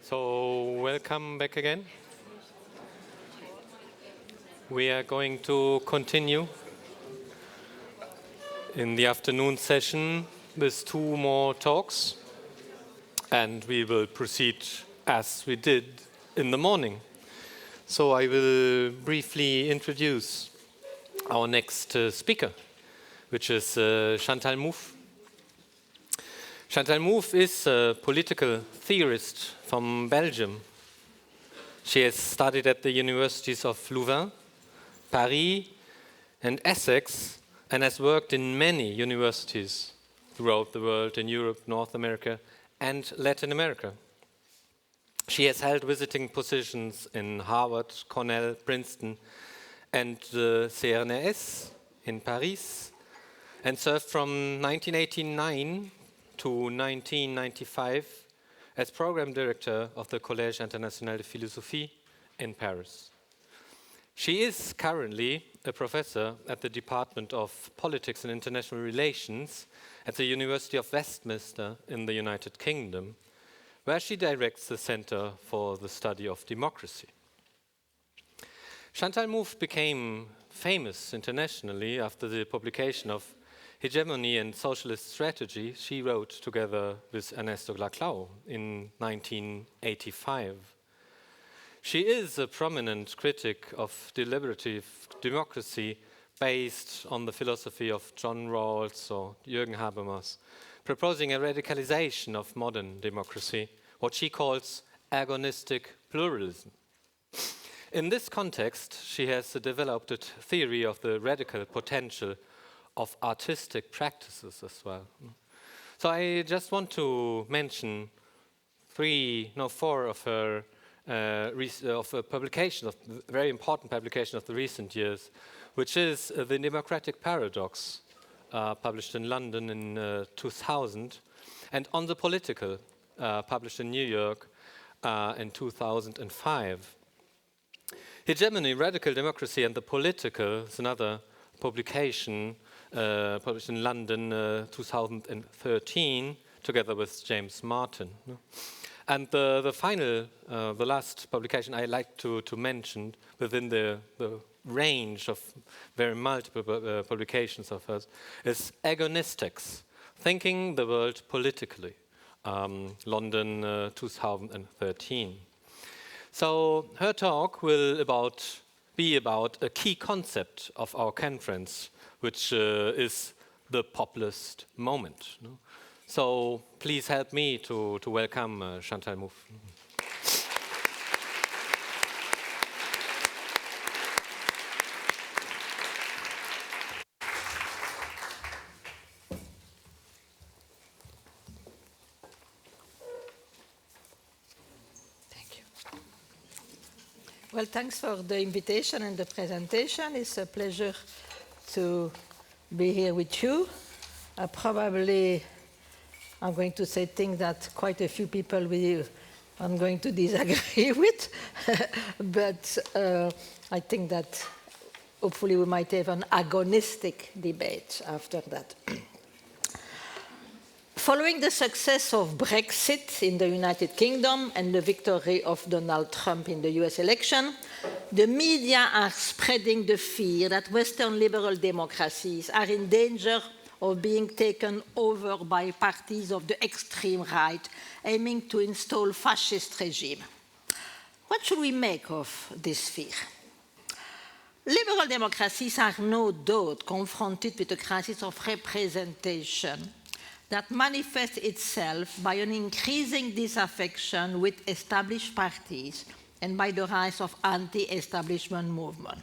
So, welcome back again. We are going to continue in the afternoon session with 2 more talks, and we will proceed as we did in the morning. So I will briefly introduce our next speaker, which is Chantal Mouffe. Chantal Mouffe is a political theorist from Belgium. She has studied at the universities of Louvain, Paris, and Essex, and has worked in many universities throughout the world, in Europe, North America, and Latin America. She has held visiting positions in Harvard, Cornell, Princeton, and the CNRS in Paris, and served from 1989 to 1995 as program director of the Collège International de Philosophie in Paris. She is currently a professor at the Department of Politics and International Relations at the University of Westminster in the United Kingdom, where she directs the Center for the Study of Democracy. Chantal Mouffe became famous internationally after the publication of Hegemony and Socialist Strategy she wrote together with Ernesto Laclau in 1985. She is a prominent critic of deliberative democracy based on the philosophy of John Rawls or Jürgen Habermas, proposing a radicalization of modern democracy, what she calls agonistic pluralism. In this context, she has developed a theory of the radical potential of artistic practices as well. So I just want to mention 4 of her publications, of very important publication of the recent years, which is The Democratic Paradox, published in London in 2000, and On the Political, published in New York in 2005. Hegemony, Radical Democracy and the Political is another publication published in London 2013, together with James Martin. And the last publication I like to mention within the range of very multiple publications of hers is Agonistics, Thinking the World Politically, London 2013. So her talk will be about a key concept of our conference, which is the populist moment. So please help me to welcome Chantal Mouffe. Thank you. Well, thanks for the invitation and the presentation. It's a pleasure to be here with you. Probably I'm going to say things that quite a few people are going to disagree with, but I think that hopefully we might have an agonistic debate after that. Following the success of Brexit in the United Kingdom and the victory of Donald Trump in the US election, the media are spreading the fear that Western liberal democracies are in danger of being taken over by parties of the extreme right, aiming to install fascist regime. What should we make of this fear? Liberal democracies are no doubt confronted with a crisis of representation that manifests itself by an increasing disaffection with established parties and by the rise of anti-establishment movement.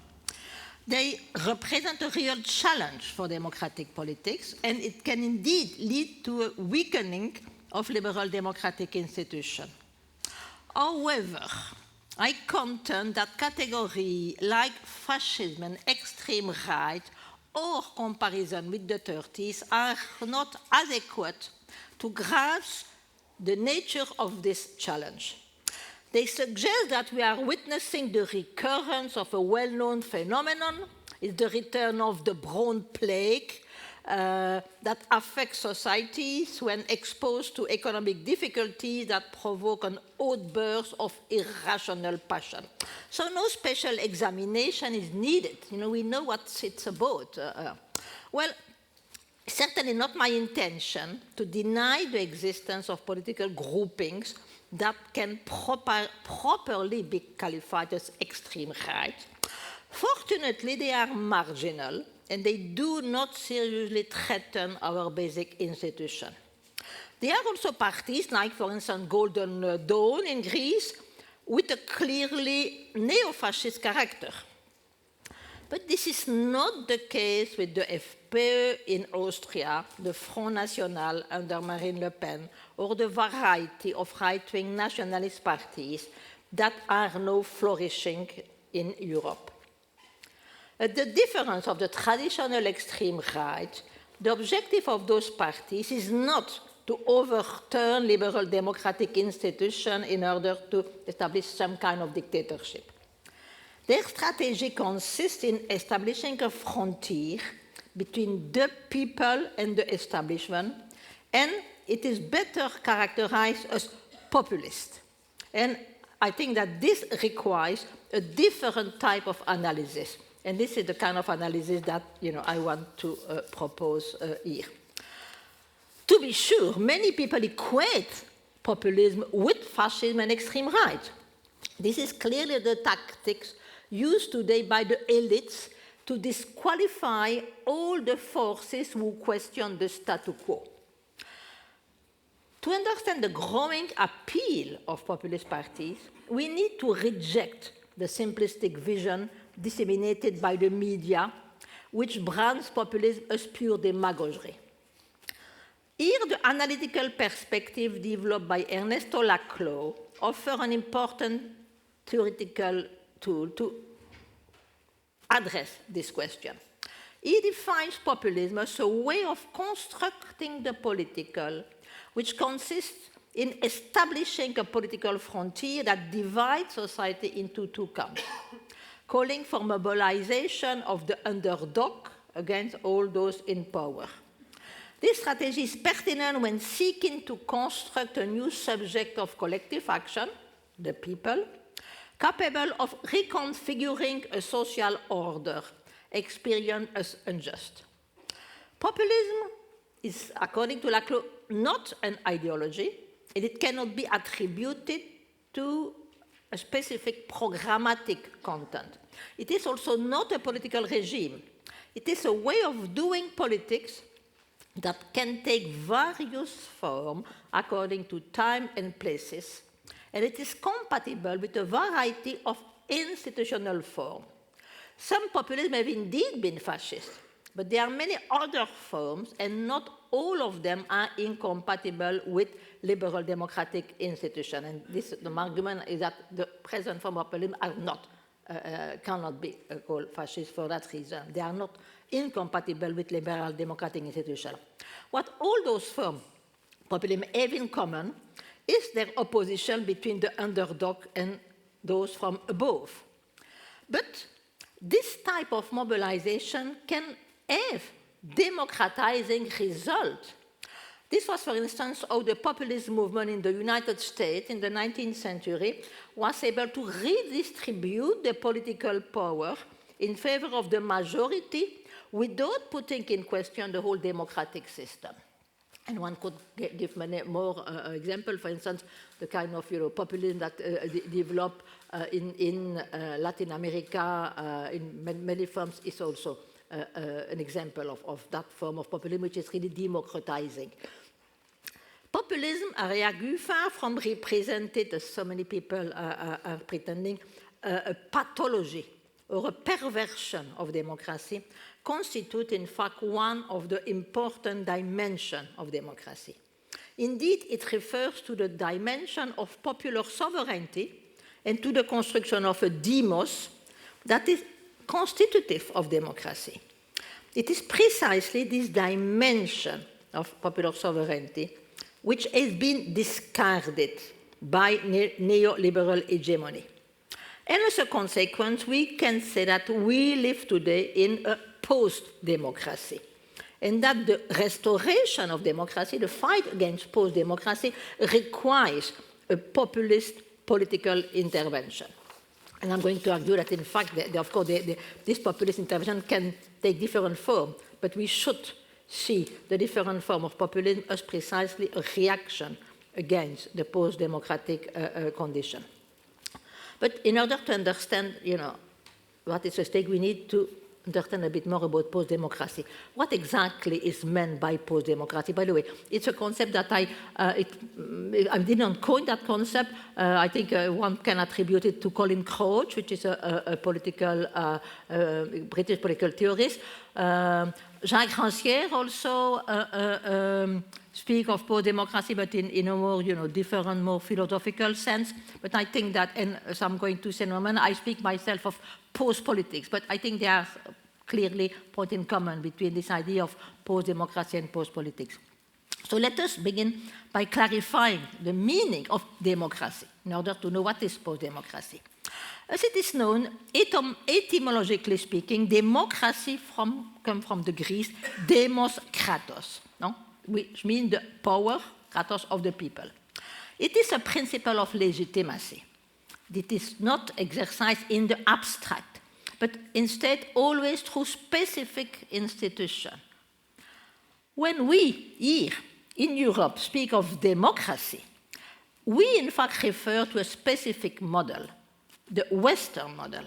They represent a real challenge for democratic politics, and it can indeed lead to a weakening of liberal democratic institutions. However, I contend that categories like fascism and extreme right or comparison with the 30s are not adequate to grasp the nature of this challenge. They suggest that we are witnessing the recurrence of a well-known phenomenon. It's the return of the Brown Plague, that affect societies when exposed to economic difficulties that provoke an outburst of irrational passion. So no special examination is needed. We know what it's about. Well, certainly not my intention to deny the existence of political groupings that can properly be qualified as extreme right. Fortunately, they are marginal, and they do not seriously threaten our basic institution. There are also parties, like, for instance, Golden Dawn in Greece, with a clearly neo-fascist character. But this is not the case with the FPÖ in Austria, the Front National under Marine Le Pen, or the variety of right-wing nationalist parties that are now flourishing in Europe. At the difference of the traditional extreme right, the objective of those parties is not to overturn liberal democratic institutions in order to establish some kind of dictatorship. Their strategy consists in establishing a frontier between the people and the establishment, and it is better characterized as populist. And I think that this requires a different type of analysis. And this is the kind of analysis that I want to propose here. To be sure, many people equate populism with fascism and extreme right. This is clearly the tactics used today by the elites to disqualify all the forces who question the status quo. To understand the growing appeal of populist parties, we need to reject the simplistic vision disseminated by the media, which brands populism as pure demagoguery. Here, the analytical perspective developed by Ernesto Laclau offers an important theoretical tool to address this question. He defines populism as a way of constructing the political, which consists in establishing a political frontier that divides society into two camps, calling for mobilization of the underdog against all those in power. This strategy is pertinent when seeking to construct a new subject of collective action, the people, capable of reconfiguring a social order experienced as unjust. Populism is, according to Laclau, not an ideology, and it cannot be attributed to a specific programmatic content. It is also not a political regime. It is a way of doing politics that can take various forms according to time and places, and it is compatible with a variety of institutional forms. Some populism have indeed been fascist, but there are many other forms, and not all of them are incompatible with liberal democratic institutions. And the argument is that the present form of populism are not, cannot be called fascist for that reason. They are not incompatible with liberal democratic institutions. What all those forms of populism have in common is their opposition between the underdog and those from above. But this type of mobilization can have democratizing results. This was, for instance, how the populist movement in the United States in the 19th century was able to redistribute the political power in favor of the majority without putting in question the whole democratic system. And one could give many more examples, for instance, the kind of populism that developed in Latin America in many forms is also an example of that form of populism, which is really democratizing. Populism, I argue, far from represented, as so many people are pretending, a pathology or a perversion of democracy, constitute, in fact, one of the important dimensions of democracy. Indeed, it refers to the dimension of popular sovereignty and to the construction of a demos that is constitutive of democracy. It is precisely this dimension of popular sovereignty which has been discarded by neoliberal hegemony. And as a consequence, we can say that we live today in a post-democracy. and that the restoration of democracy, the fight against post-democracy, requires a populist political intervention. And I'm going to argue that, in fact, of course, this populist intervention can take different forms, but we should see the different form of populism as precisely a reaction against the post-democratic condition. But in order to understand, what is at stake, we need to understand a bit more about post-democracy. What exactly is meant by post-democracy? By the way, it's a concept that I didn't coin that concept. I think one can attribute it to Colin Crouch, which is a British political theorist. Jacques Rancière also speak of post-democracy, but in a more, different, more philosophical sense. But I think that, and as I'm going to say in a moment, I speak myself of post-politics, but I think there are clearly points in common between this idea of post-democracy and post-politics. So let us begin by clarifying the meaning of democracy in order to know what is post-democracy. As it is known, etymologically speaking, democracy comes from the Greek demos kratos, no? Which means the power, kratos, of the people. It is a principle of legitimacy. It is not exercised in the abstract, but instead always through specific institutions. When we here in Europe speak of democracy, we in fact refer to a specific model, the Western model.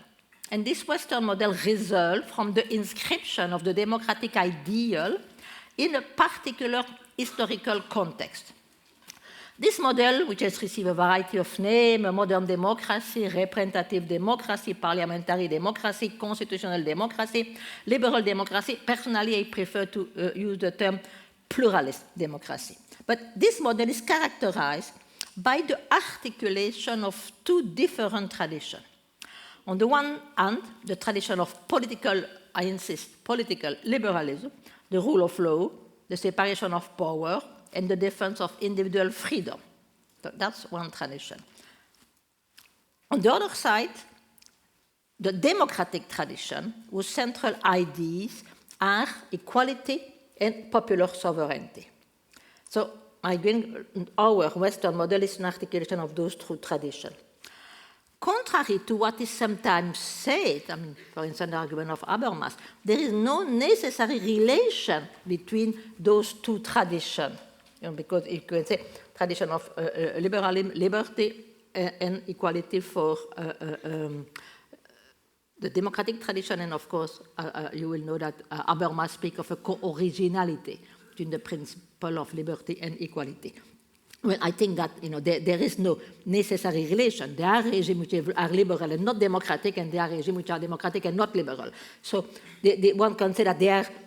And this Western model results from the inscription of the democratic ideal in a particular historical context. This model, which has received a variety of names, modern democracy, representative democracy, parliamentary democracy, constitutional democracy, liberal democracy, personally I prefer to use the term pluralist democracy. But this model is characterized by the articulation of two different traditions. On the one hand, the tradition of political, I insist, political liberalism, the rule of law, the separation of power, and the defense of individual freedom. So that's one tradition. On the other side, the democratic tradition, whose central ideas are equality and popular sovereignty. So our Western model is an articulation of those two traditions. Contrary to what is sometimes said, for instance, the argument of Habermas, there is no necessary relation between those two traditions. Because you can say tradition of liberalism, liberty, and equality for the democratic tradition, and of course, you will know that Habermas speaks of a co-originality between the principle of liberty and equality. Well, I think that there is no necessary relation. There are regimes which are liberal and not democratic, and there are regimes which are democratic and not liberal. So one can say that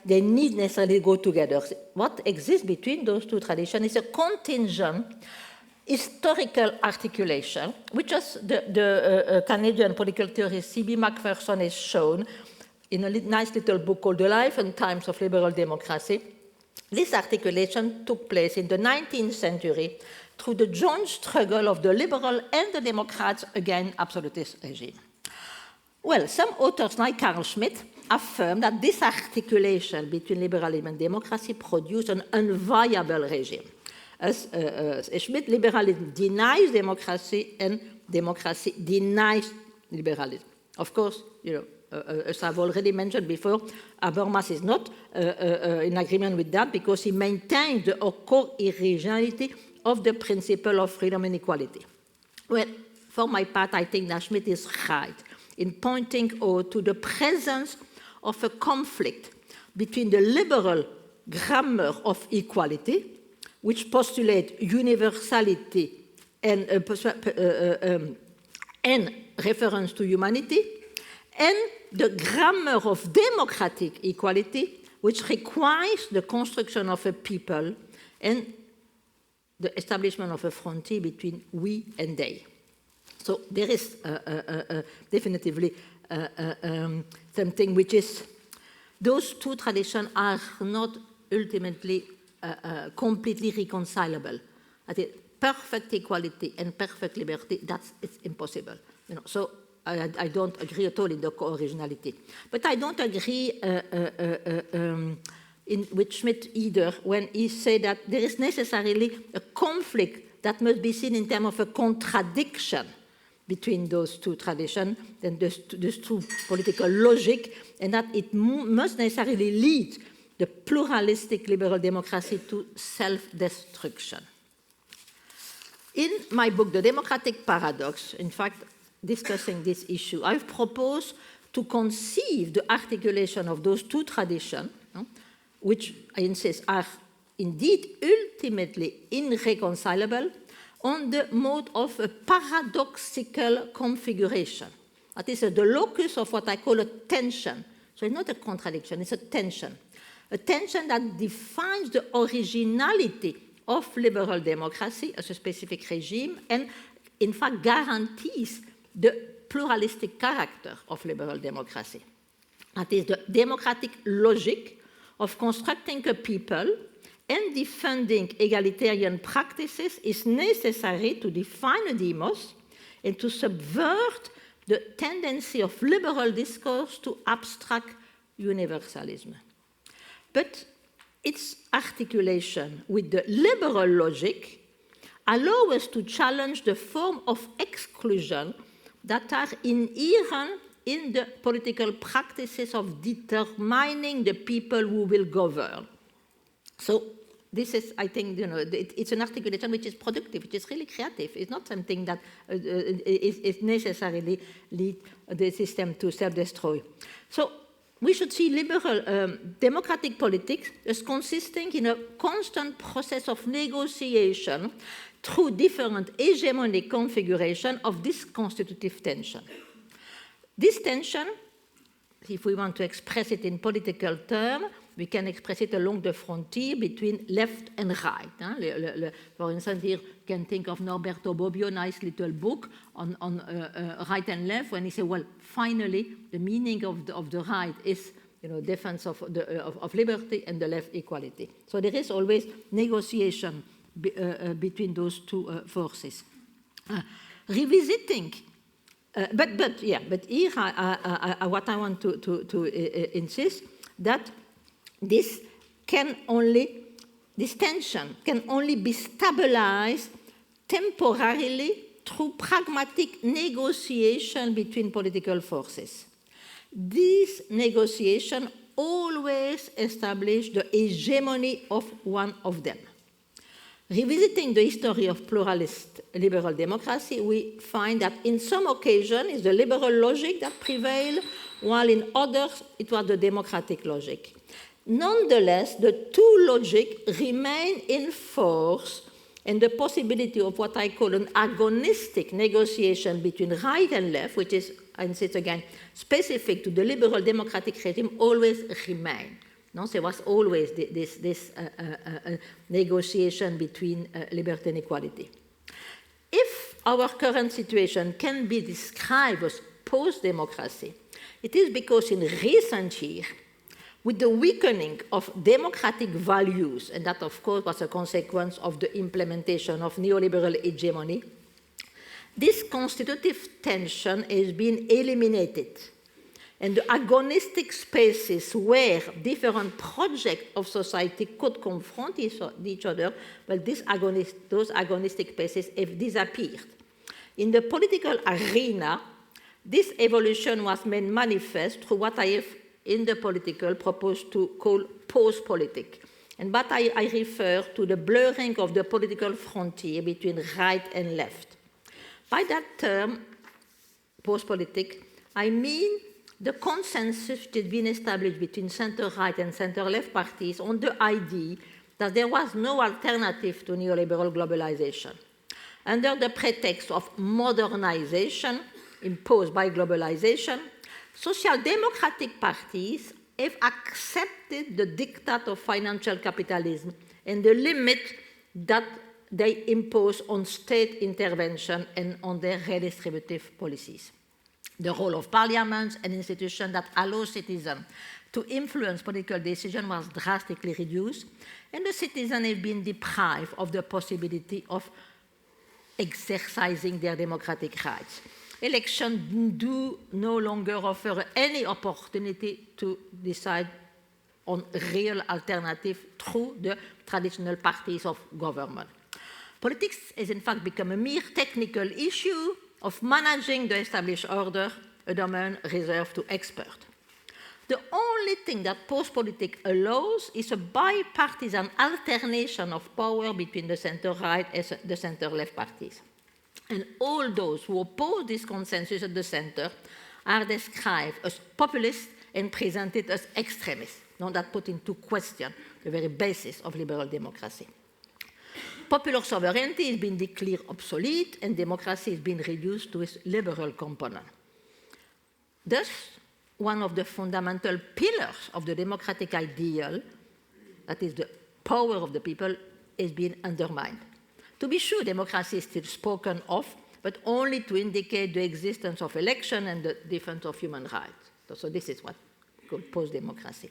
they need necessarily go together. What exists between those two traditions is a contingent historical articulation, which, as the Canadian political theorist C.B. Macpherson has shown in a nice little book called The Life and Times of Liberal Democracy. This articulation took place in the 19th century through the joint struggle of the liberal and the Democrats against absolutist regime. Well, some authors like Carl Schmitt affirm that this articulation between liberalism and democracy produced an unviable regime. As Schmitt, liberalism denies democracy and democracy denies liberalism. Of course, as I've already mentioned before, Habermas is not in agreement with that because he maintains the co-originality of the principle of freedom and equality. Well, for my part, I think that Schmitt is right in pointing to the presence of a conflict between the liberal grammar of equality, which postulates universality and reference to humanity, and the grammar of democratic equality, which requires the construction of a people and the establishment of a frontier between we and they. So there is definitively something which is, those two traditions are not ultimately completely reconcilable. Perfect equality and perfect liberty, it's impossible. So I don't agree at all in the co-originality. But I don't agree with Schmitt either, when he said that there is necessarily a conflict that must be seen in terms of a contradiction between those two traditions and those two political logic, and that it must necessarily lead the pluralistic liberal democracy to self-destruction. In my book, The Democratic Paradox, in fact, discussing this issue, I've proposed to conceive the articulation of those two traditions, which I insist are indeed ultimately irreconcilable, on the mode of a paradoxical configuration. That is the locus of what I call a tension. So it's not a contradiction, it's a tension. A tension that defines the originality of liberal democracy as a specific regime and, in fact, guarantees the pluralistic character of liberal democracy. That is the democratic logic of constructing a people and defending egalitarian practices is necessary to define a demos and to subvert the tendency of liberal discourse to abstract universalism. But its articulation with the liberal logic allows us to challenge the form of exclusion that are inherent in the political practices of determining the people who will govern. So this is, I think, it's an articulation which is productive, which is really creative. It's not something that is necessarily lead the system to self-destroy. So we should see liberal democratic politics as consisting in a constant process of negotiation through different hegemonic configuration of this constitutive tension. This tension, if we want to express it in political terms, we can express it along the frontier between left and right. For instance, here you can think of Norberto Bobbio, nice little book on right and left, when he said, well, finally, the meaning of the right is defense of liberty, and the left equality. So there is always negotiation between those two forces. Revisiting, but here, what I want to insist that this tension can only be stabilized temporarily through pragmatic negotiation between political forces. These negotiations always establish the hegemony of one of them. Revisiting the history of pluralist liberal democracy, we find that in some occasions it's the liberal logic that prevailed, while in others it was the democratic logic. Nonetheless, the two logics remain in force, and the possibility of what I call an agonistic negotiation between right and left, which is, I insist again, specific to the liberal democratic regime, always remain. No? There was always this negotiation between liberty and equality. If our current situation can be described as post-democracy, it is because in recent years, with the weakening of democratic values, and that, of course, was a consequence of the implementation of neoliberal hegemony, this constitutive tension has been eliminated. And the agonistic spaces where different projects of society could confront each other, well, those agonistic spaces have disappeared. In the political arena, this evolution was made manifest through what I have in the political proposed to call post-politic. And but I refer to the blurring of the political frontier between right and left. By that term, post-politic, I mean the consensus that has been established between center-right and center-left parties on the idea that there was no alternative to neoliberal globalization. Under the pretext of modernization imposed by globalization, social democratic parties have accepted the diktat of financial capitalism and the limit that they impose on state intervention and on their redistributive policies. The role of parliaments and institutions that allow citizens to influence political decisions was drastically reduced, and the citizens have been deprived of the possibility of exercising their democratic rights. Elections do no longer offer any opportunity to decide on real alternative through the traditional parties of government. Politics has in fact become a mere technical issue of managing the established order, a domain reserved to experts. The only thing that post-politics allows is a bipartisan alternation of power between the center-right and the center-left parties. And all those who oppose this consensus at the center are described as populists and presented as extremists, not that put into question the very basis of liberal democracy. Popular sovereignty has been declared obsolete, and democracy has been reduced to its liberal component. Thus, one of the fundamental pillars of the democratic ideal, that is the power of the people, is being undermined. To be sure, democracy is still spoken of, but only to indicate the existence of election and the defense of human rights. So this is what we call post-democracy.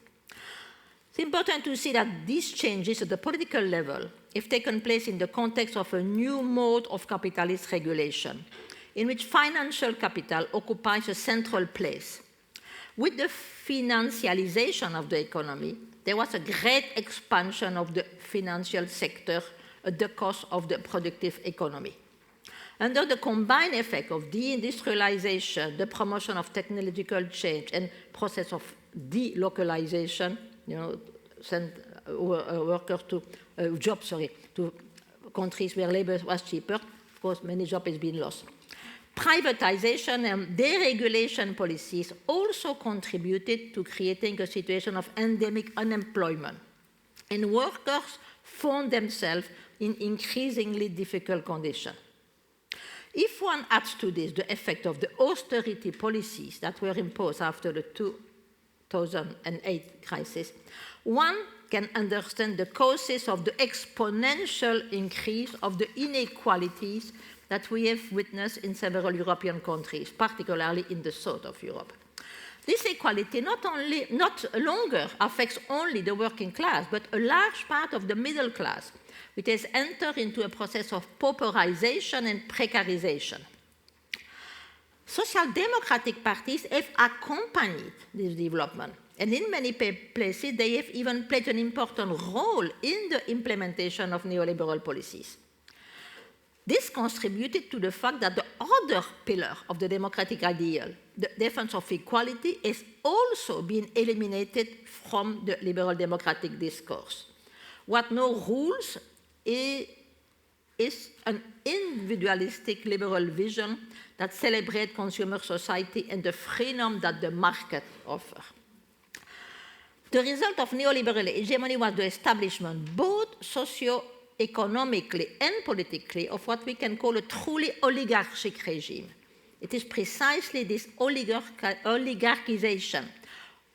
It's important to see that these changes at the political level have taken place in the context of a new mode of capitalist regulation, in which financial capital occupies a central place. With the financialization of the economy, there was a great expansion of the financial sector at the cost of the productive economy. Under the combined effect of deindustrialization, the promotion of technological change, and process of delocalization, send workers to to countries where labor was cheaper, of course, many jobs have been lost. Privatization and deregulation policies also contributed to creating a situation of endemic unemployment, and workers found themselves in increasingly difficult conditions. If one adds to this the effect of the austerity policies that were imposed after the 2008 crisis, one can understand the causes of the exponential increase of the inequalities that we have witnessed in several European countries, particularly in the south of Europe. This equality not longer affects only the working class, but a large part of the middle class, which has entered into a process of pauperization and precarization. Social democratic parties have accompanied this development, and in many places they have even played an important role in the implementation of neoliberal policies. This contributed to the fact that the other pillar of the democratic ideal, the defense of equality, has also been eliminated from the liberal democratic discourse. What now rules is an individualistic liberal vision that celebrates consumer society and the freedom that the market offers. The result of neoliberal hegemony was the establishment, both socio-economically and politically, of what we can call a truly oligarchic regime. It is precisely this oligarchization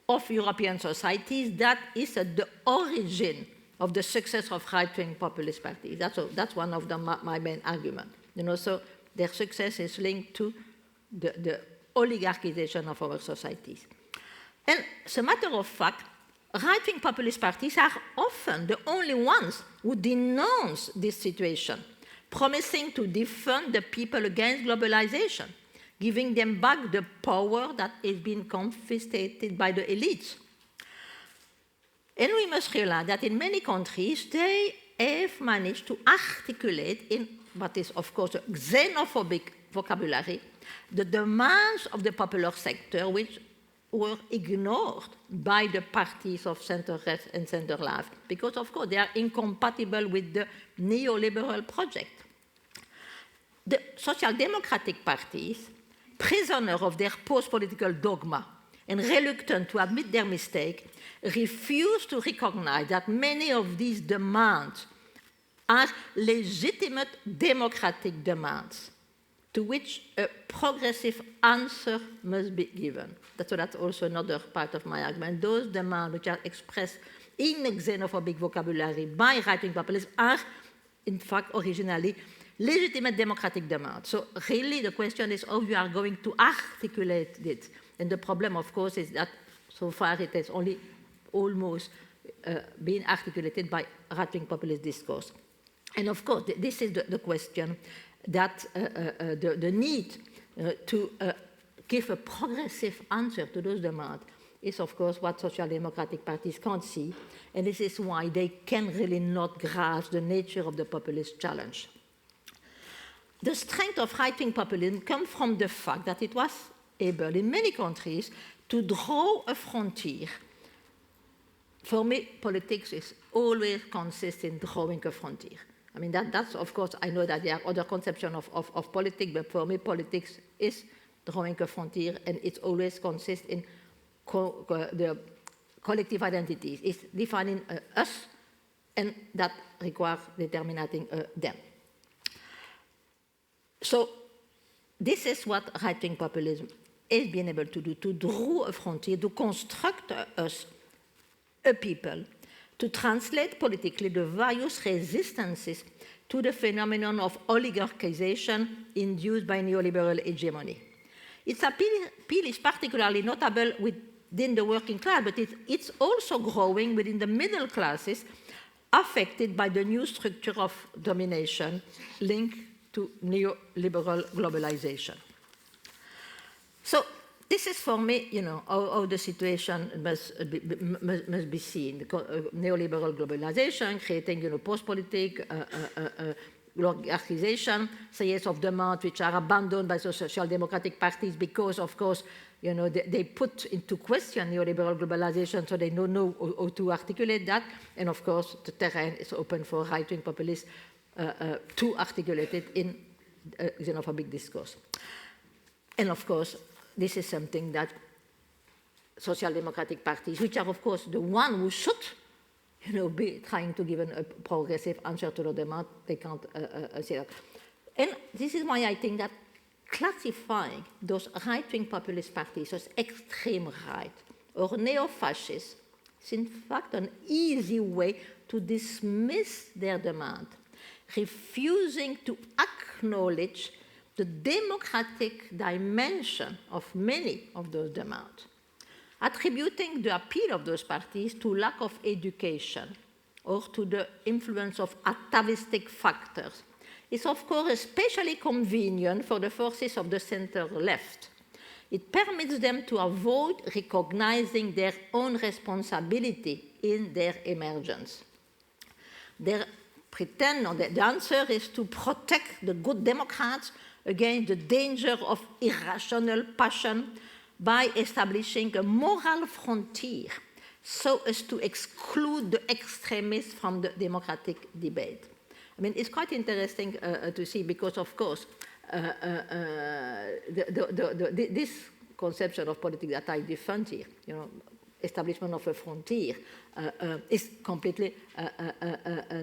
of European societies that is at the origin of the success of right-wing populist parties. That's one of my main arguments. So their success is linked to the oligarchization of our societies. And as a matter of fact, right-wing populist parties are often the only ones who denounce this situation, promising to defend the people against globalization, giving them back the power that has been confiscated by the elites. And we must realize that in many countries, they have managed to articulate in what is, of course, a xenophobic vocabulary, the demands of the popular sector, which were ignored by the parties of center-left and center-left, because, of course, they are incompatible with the neoliberal project. The social democratic parties, prisoners of their post-political dogma and reluctant to admit their mistake, refuse to recognize that many of these demands are legitimate democratic demands to which a progressive answer must be given. That's also another part of my argument. Those demands which are expressed in a xenophobic vocabulary by right-wing populists are, in fact, originally legitimate democratic demands. So really the question is how you are going to articulate it. And the problem, of course, is that so far it has only almost been articulated by right-wing populist discourse. And of course, this is the question that the need to give a progressive answer to those demands is, of course, what social democratic parties can't see, and this is why they can really not grasp the nature of the populist challenge. The strength of right-wing populism comes from the fact that it was able, in many countries, to draw a frontier. For me, politics is always consists in drawing a frontier. I mean, that's, of course, I know that there are other conceptions of politics, but for me, politics is drawing a frontier, and it always consists in the collective identities. It's defining us, and that requires determining them. So this is what right-wing populism is being able to do, to draw a frontier, to construct us, a people, to translate politically the various resistances to the phenomenon of oligarchization induced by neoliberal hegemony. Its appeal is particularly notable within the working class, but it's also growing within the middle classes affected by the new structure of domination linked to neoliberal globalization. So this is for me, how the situation must be seen. The neoliberal globalization, creating, post-politic, oligarchization, series of demands which are abandoned by the social democratic parties because, of course, they put into question neoliberal globalization, so they don't know how to articulate that. And of course, the terrain is open for right-wing populists to articulate it in xenophobic discourse. And of course, this is something that social democratic parties, which are of course the one who should be trying to give a progressive answer to the demand, they can't say that. And this is why I think that classifying those right-wing populist parties as extreme right or neo-fascist is in fact an easy way to dismiss their demand, refusing to acknowledge the democratic dimension of many of those demands, attributing the appeal of those parties to lack of education or to the influence of atavistic factors is, of course, especially convenient for the forces of the center-left. It permits them to avoid recognizing their own responsibility in their emergence. The answer is to protect the good Democrats against the danger of irrational passion by establishing a moral frontier so as to exclude the extremists from the democratic debate. I mean, it's quite interesting to see because, of course, this conception of politics that I defend here, establishment of a frontier, is completely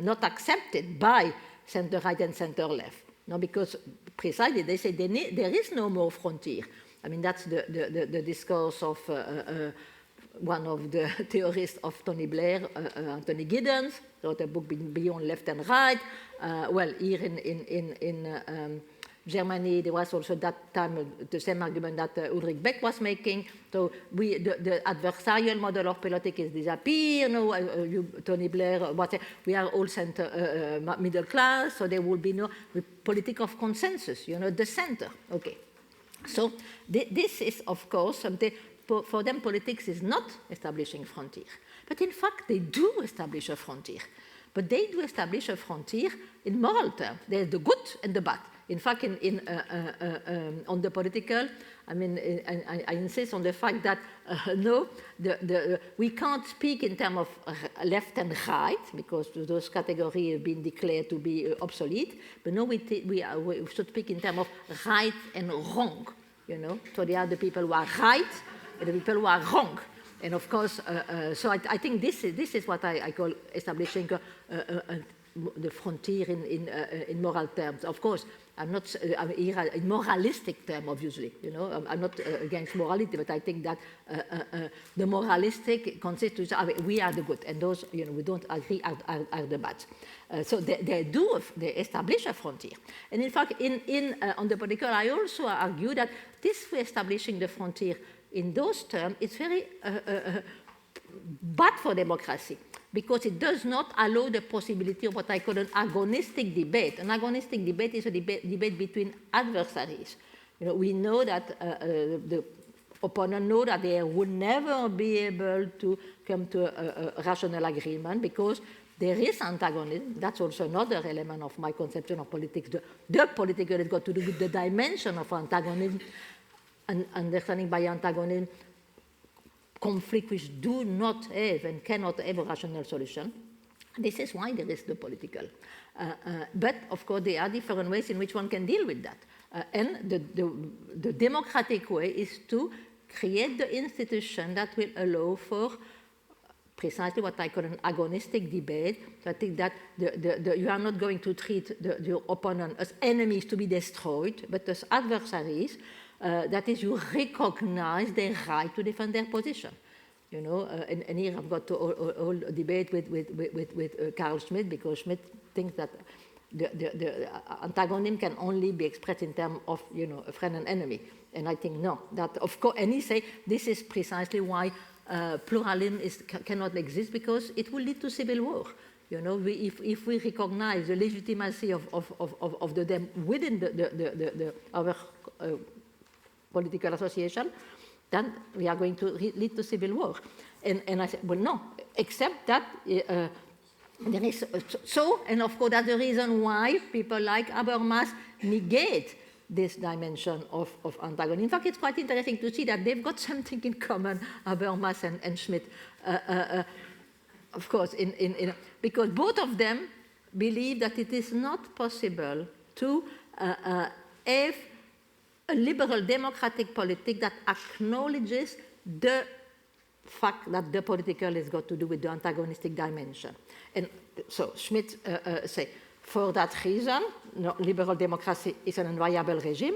not accepted by center-right and center-left. No, because precisely they say there is no more frontier. I mean, that's the discourse of one of the theorists of Tony Blair, Anthony Giddens, wrote a book Beyond Left and Right. Well, here in Germany, there was also that time the same argument that Ulrich Beck was making. So the adversarial model of politics is disappear. No, Tony Blair, we are all center, middle class, so there will be no politics of consensus, the center. Okay. So this is, of course, something, for them politics is not establishing frontier. But in fact, they do establish a frontier. But they do establish a frontier in moral terms. There's the good and the bad. In fact, on the political, I mean, I insist on the fact that no, we can't speak in terms of left and right because those categories have been declared to be obsolete. But no, we should speak in terms of right and wrong. So there are the people who are right and the people who are wrong. And of course, so I think this is what I call establishing the frontier in moral terms. Of course, I'm not in moralistic terms, obviously. I'm not against morality, but I think that the moralistic consists of we are the good, and those we don't agree are the bad. So they establish a frontier. And in fact, on the political, I also argue that this way establishing the frontier in those terms is very bad for democracy, because it does not allow the possibility of what I call an agonistic debate. An agonistic debate is a debate between adversaries. We know that the opponents know that they would never be able to come to a rational agreement because there is antagonism. That's also another element of my conception of politics. The political has got to do with the dimension of antagonism and understanding by antagonism conflict which do not have and cannot have a rational solution. This is why there is the political. But, of course, there are different ways in which one can deal with that. And the democratic way is to create the institution that will allow for precisely what I call an agonistic debate. So I think that you are not going to treat your opponent as enemies to be destroyed, but as adversaries. That is, you recognize their right to defend their position. You know, and here I've got to all debate with Carl Schmitt, because Schmitt thinks that the antagonism can only be expressed in terms of, you know, a friend and enemy. And I think no, that of course, and he say this is precisely why pluralism cannot exist, because it will lead to civil war. You know, if we recognize the legitimacy of the them within our political association, then we are going to lead to civil war. And I said, well, no, except that there is so, and of course that's the reason why people like Habermas negate this dimension of antagonism. In fact, it's quite interesting to see that they've got something in common, Habermas and Schmitt. Of course, because both of them believe that it is not possible to have a liberal democratic politics that acknowledges the fact that the political has got to do with the antagonistic dimension. And so Schmitt say, for that reason, no, liberal democracy is an unviable regime.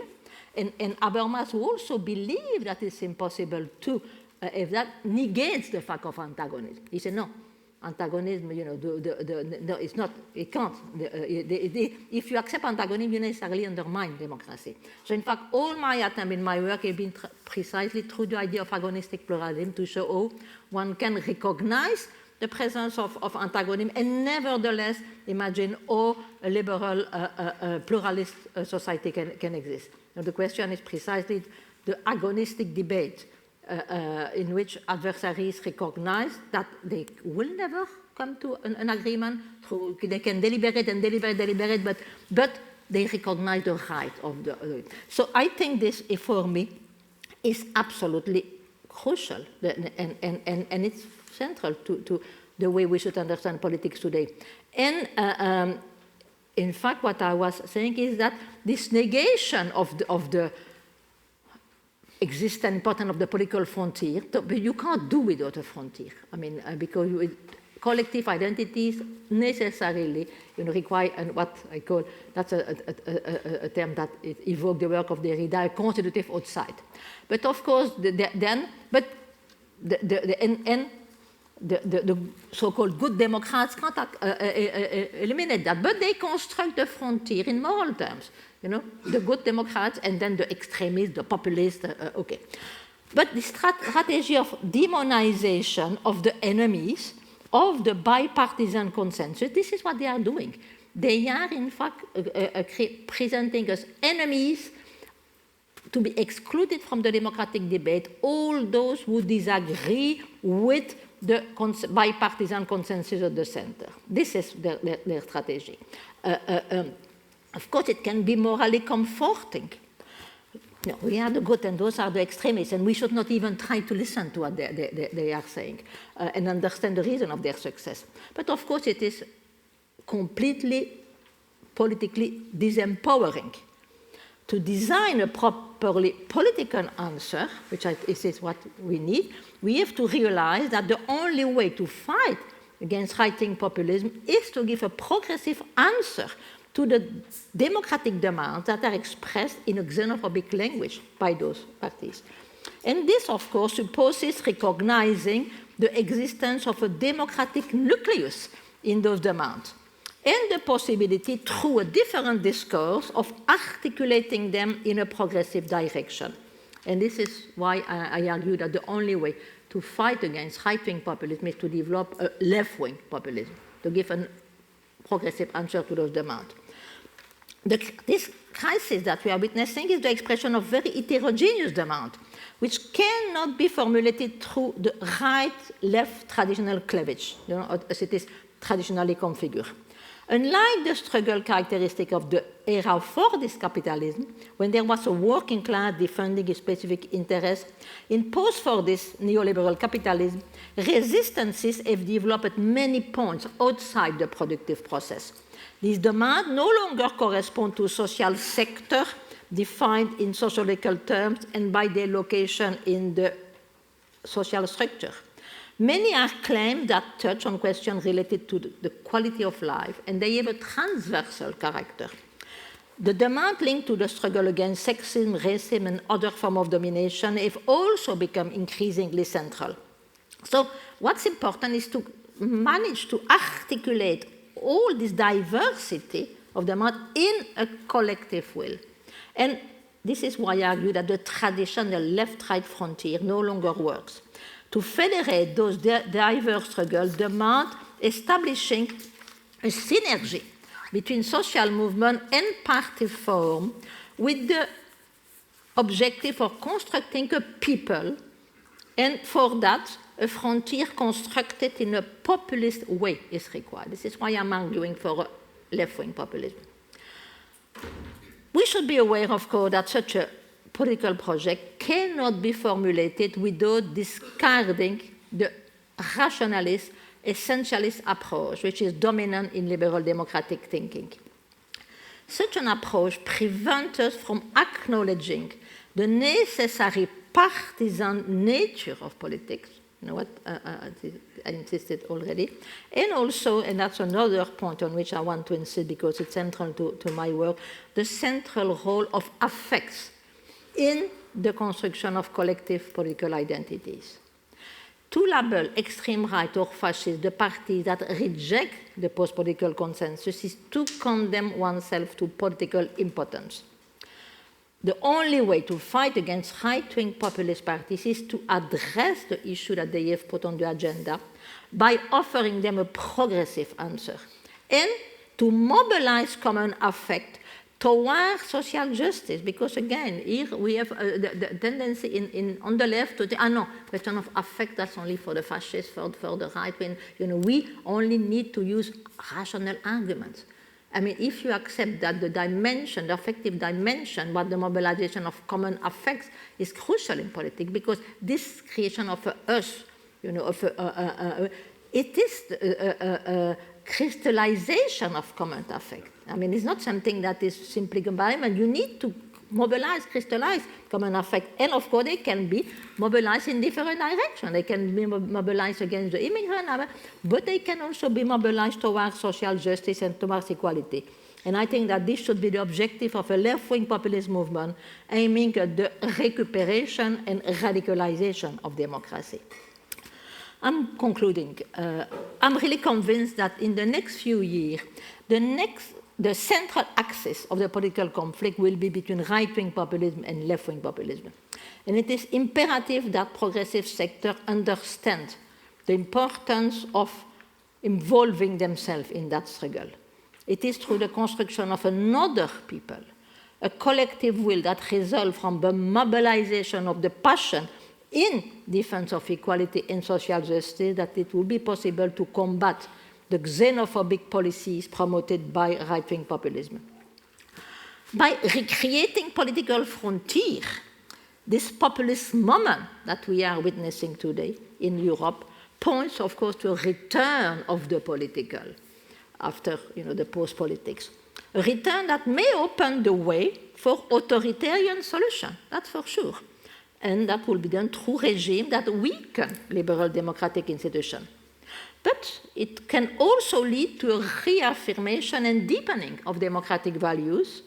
And Habermas also believe that it's impossible to have that, negates the fact of antagonism. He said, no, antagonism, you know, no, it's not, it can't. If you accept antagonism, you necessarily undermine democracy. So in fact, all my attempt in my work have been precisely through the idea of agonistic pluralism to show how one can recognize the presence of antagonism and nevertheless imagine how a liberal pluralist society can exist. Now the question is precisely the agonistic debate in which adversaries recognize that they will never come to an agreement. They can deliberate and deliberate, but they recognize the right of the. So I think this, for me, is absolutely crucial, and it's central to the way we should understand politics today. And in fact, what I was saying is that this negation of the existence and importance of the political frontier, you can't do without a frontier. I mean, because collective identities necessarily, you know, require, and what I call, that's a term that evokes the work of Derrida, a constitutive outside. But of course, the so-called good Democrats can't eliminate that, but they construct the frontier in moral terms. You know, the good Democrats and then the extremists, the populists, okay. But the strategy of demonization of the enemies of the bipartisan consensus, this is what they are doing. They are, in fact, presenting as enemies to be excluded from the democratic debate all those who disagree with the bipartisan consensus of the center. This is their strategy. Of course, it can be morally comforting. No, we are the good and those are the extremists, and we should not even try to listen to what they are saying and understand the reason of their success. But of course, it is completely politically disempowering to design a properly political answer, which is what we need. We have to realize that the only way to fight against right-wing populism is to give a progressive answer to the democratic demands that are expressed in a xenophobic language by those parties. And this, of course, supposes recognizing the existence of a democratic nucleus in those demands, and the possibility, through a different discourse, of articulating them in a progressive direction. And this is why I argue that the only way to fight against right-wing populism is to develop a left-wing populism, to give a progressive answer to those demands. This crisis that we are witnessing is the expression of very heterogeneous demand, which cannot be formulated through the right-left traditional cleavage, as it is traditionally configured. Unlike the struggle characteristic of the era of Fordist capitalism, when there was a working class defending a specific interest, in post-Fordist neoliberal capitalism, resistances have developed at many points outside the productive process. These demands no longer correspond to social sector defined in sociological terms and by their location in the social structure. Many are claims that touch on questions related to the quality of life, and they have a transversal character. The demand linked to the struggle against sexism, racism, and other forms of domination have also become increasingly central. So what's important is to manage to articulate all this diversity of demand in a collective will. And this is why I argue that the traditional left-right frontier no longer works. To federate those diverse struggles demands establishing a synergy between social movement and party form with the objective of constructing a people, and for that, a frontier constructed in a populist way is required. This is why I'm arguing for a left-wing populism. We should be aware, of course, that such a political project cannot be formulated without discarding the rationalist, essentialist approach, which is dominant in liberal democratic thinking. Such an approach prevents us from acknowledging the necessary partisan nature of politics, you know what I insisted already, and also, and that's another point on which I want to insist because it's central to my work, the central role of affects in the construction of collective political identities. To label extreme right or fascist the parties that reject the post-political consensus is to condemn oneself to political impotence. The only way to fight against right-wing populist parties is to address the issue that they have put on the agenda by offering them a progressive answer and to mobilize common affect towards social justice, because again, here we have the tendency on the left to think, no, question of affect, that's only for the fascists, for the right wing. We only need to use rational arguments. I mean, if you accept that the dimension, the affective dimension, what the mobilization of common affects is crucial in politics, because this creation of us, it is a crystallization of common affect. I mean, it's not something that is simply combined, but you need to mobilize, crystallize common affect. And of course, they can be mobilized in different directions. They can be mobilized against the immigrant, but they can also be mobilized towards social justice and towards equality. And I think that this should be the objective of a left-wing populist movement aiming at the recuperation and radicalization of democracy. I'm concluding. I'm really convinced that in the next few years, the central axis of the political conflict will be between right-wing populism and left-wing populism. And it is imperative that progressive sectors understand the importance of involving themselves in that struggle. It is through the construction of another people, a collective will that results from the mobilization of the passion in defense of equality and social justice that it will be possible to combat the xenophobic policies promoted by right-wing populism. By recreating political frontier, this populist moment that we are witnessing today in Europe points, of course, to a return of the political after the post-politics. A return that may open the way for authoritarian solution, that's for sure. And that will be done through regimes that weaken liberal democratic institutions. But it can also lead to a reaffirmation and deepening of democratic values.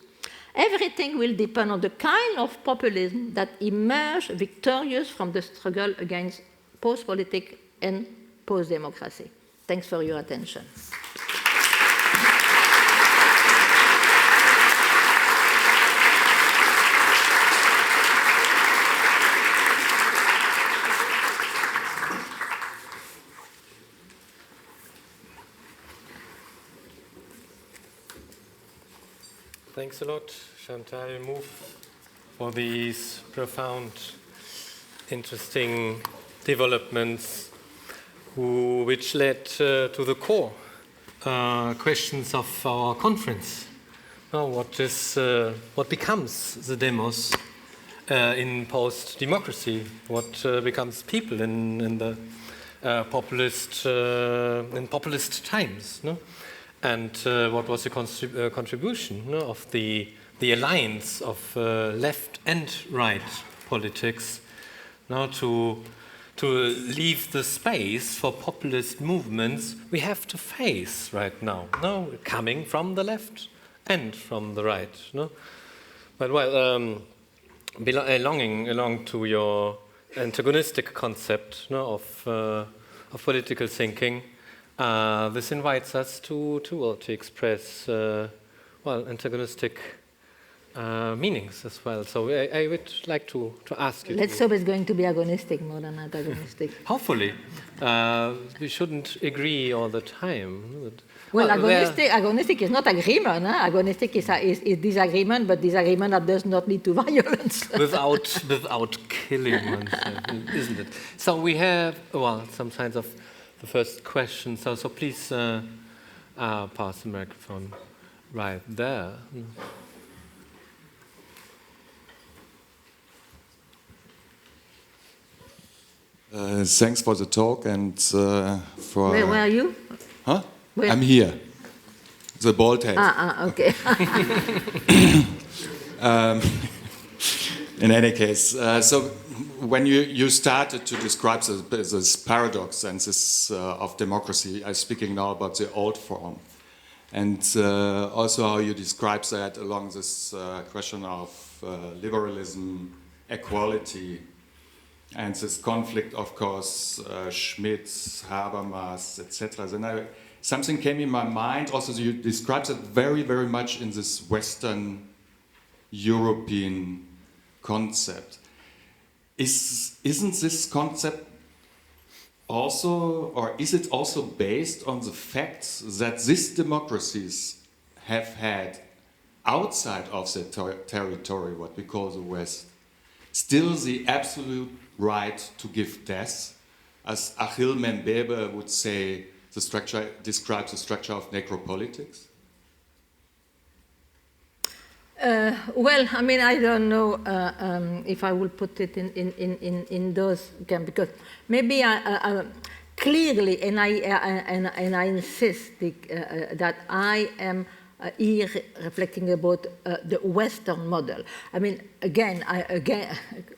Everything will depend on the kind of populism that emerges victorious from the struggle against post-politics and post-democracy. Thanks for your attention. Thanks a lot, Chantal Mouffe, for these profound, interesting developments which led to the core questions of our conference. Now, what becomes the demos in post-democracy? What becomes people in the populist times? No? And what was the contribution of the alliance of left and right politics now to leave the space for populist movements we have to face right now, coming from the left and from the right. No? But belonging to your antagonistic concept of political thinking, this invites us to express antagonistic meanings as well. So I would like to ask you. Let's hope it's going to be agonistic more than antagonistic. Hopefully. We shouldn't agree all the time. Well, agonistic is not agreement. Agonistic is disagreement, but disagreement that does not lead to violence. without killing oneself, isn't it? So we have, some signs of the first question. So please pass the microphone right there. Thanks for the talk and for... Where are you? Huh? Where? I'm here. The bald head. Okay. In any case, so when you started to describe this paradox and this of democracy, I'm speaking now about the old form. And also how you describe that along this question of liberalism, equality, and this conflict, of course, Schmidt, Habermas, etc. Then something came in my mind. Also, you described it very, very much in this Western European concept. Isn't this concept also, or is it also based on the fact that these democracies have had outside of their territory, what we call the West, still the absolute right to give death, as Achille Mbembe would say, describes the structure of necropolitics? Well, I mean, I don't know if I will put it in those terms, because maybe I clearly, and I insist that I am here reflecting about the Western model. I mean, again,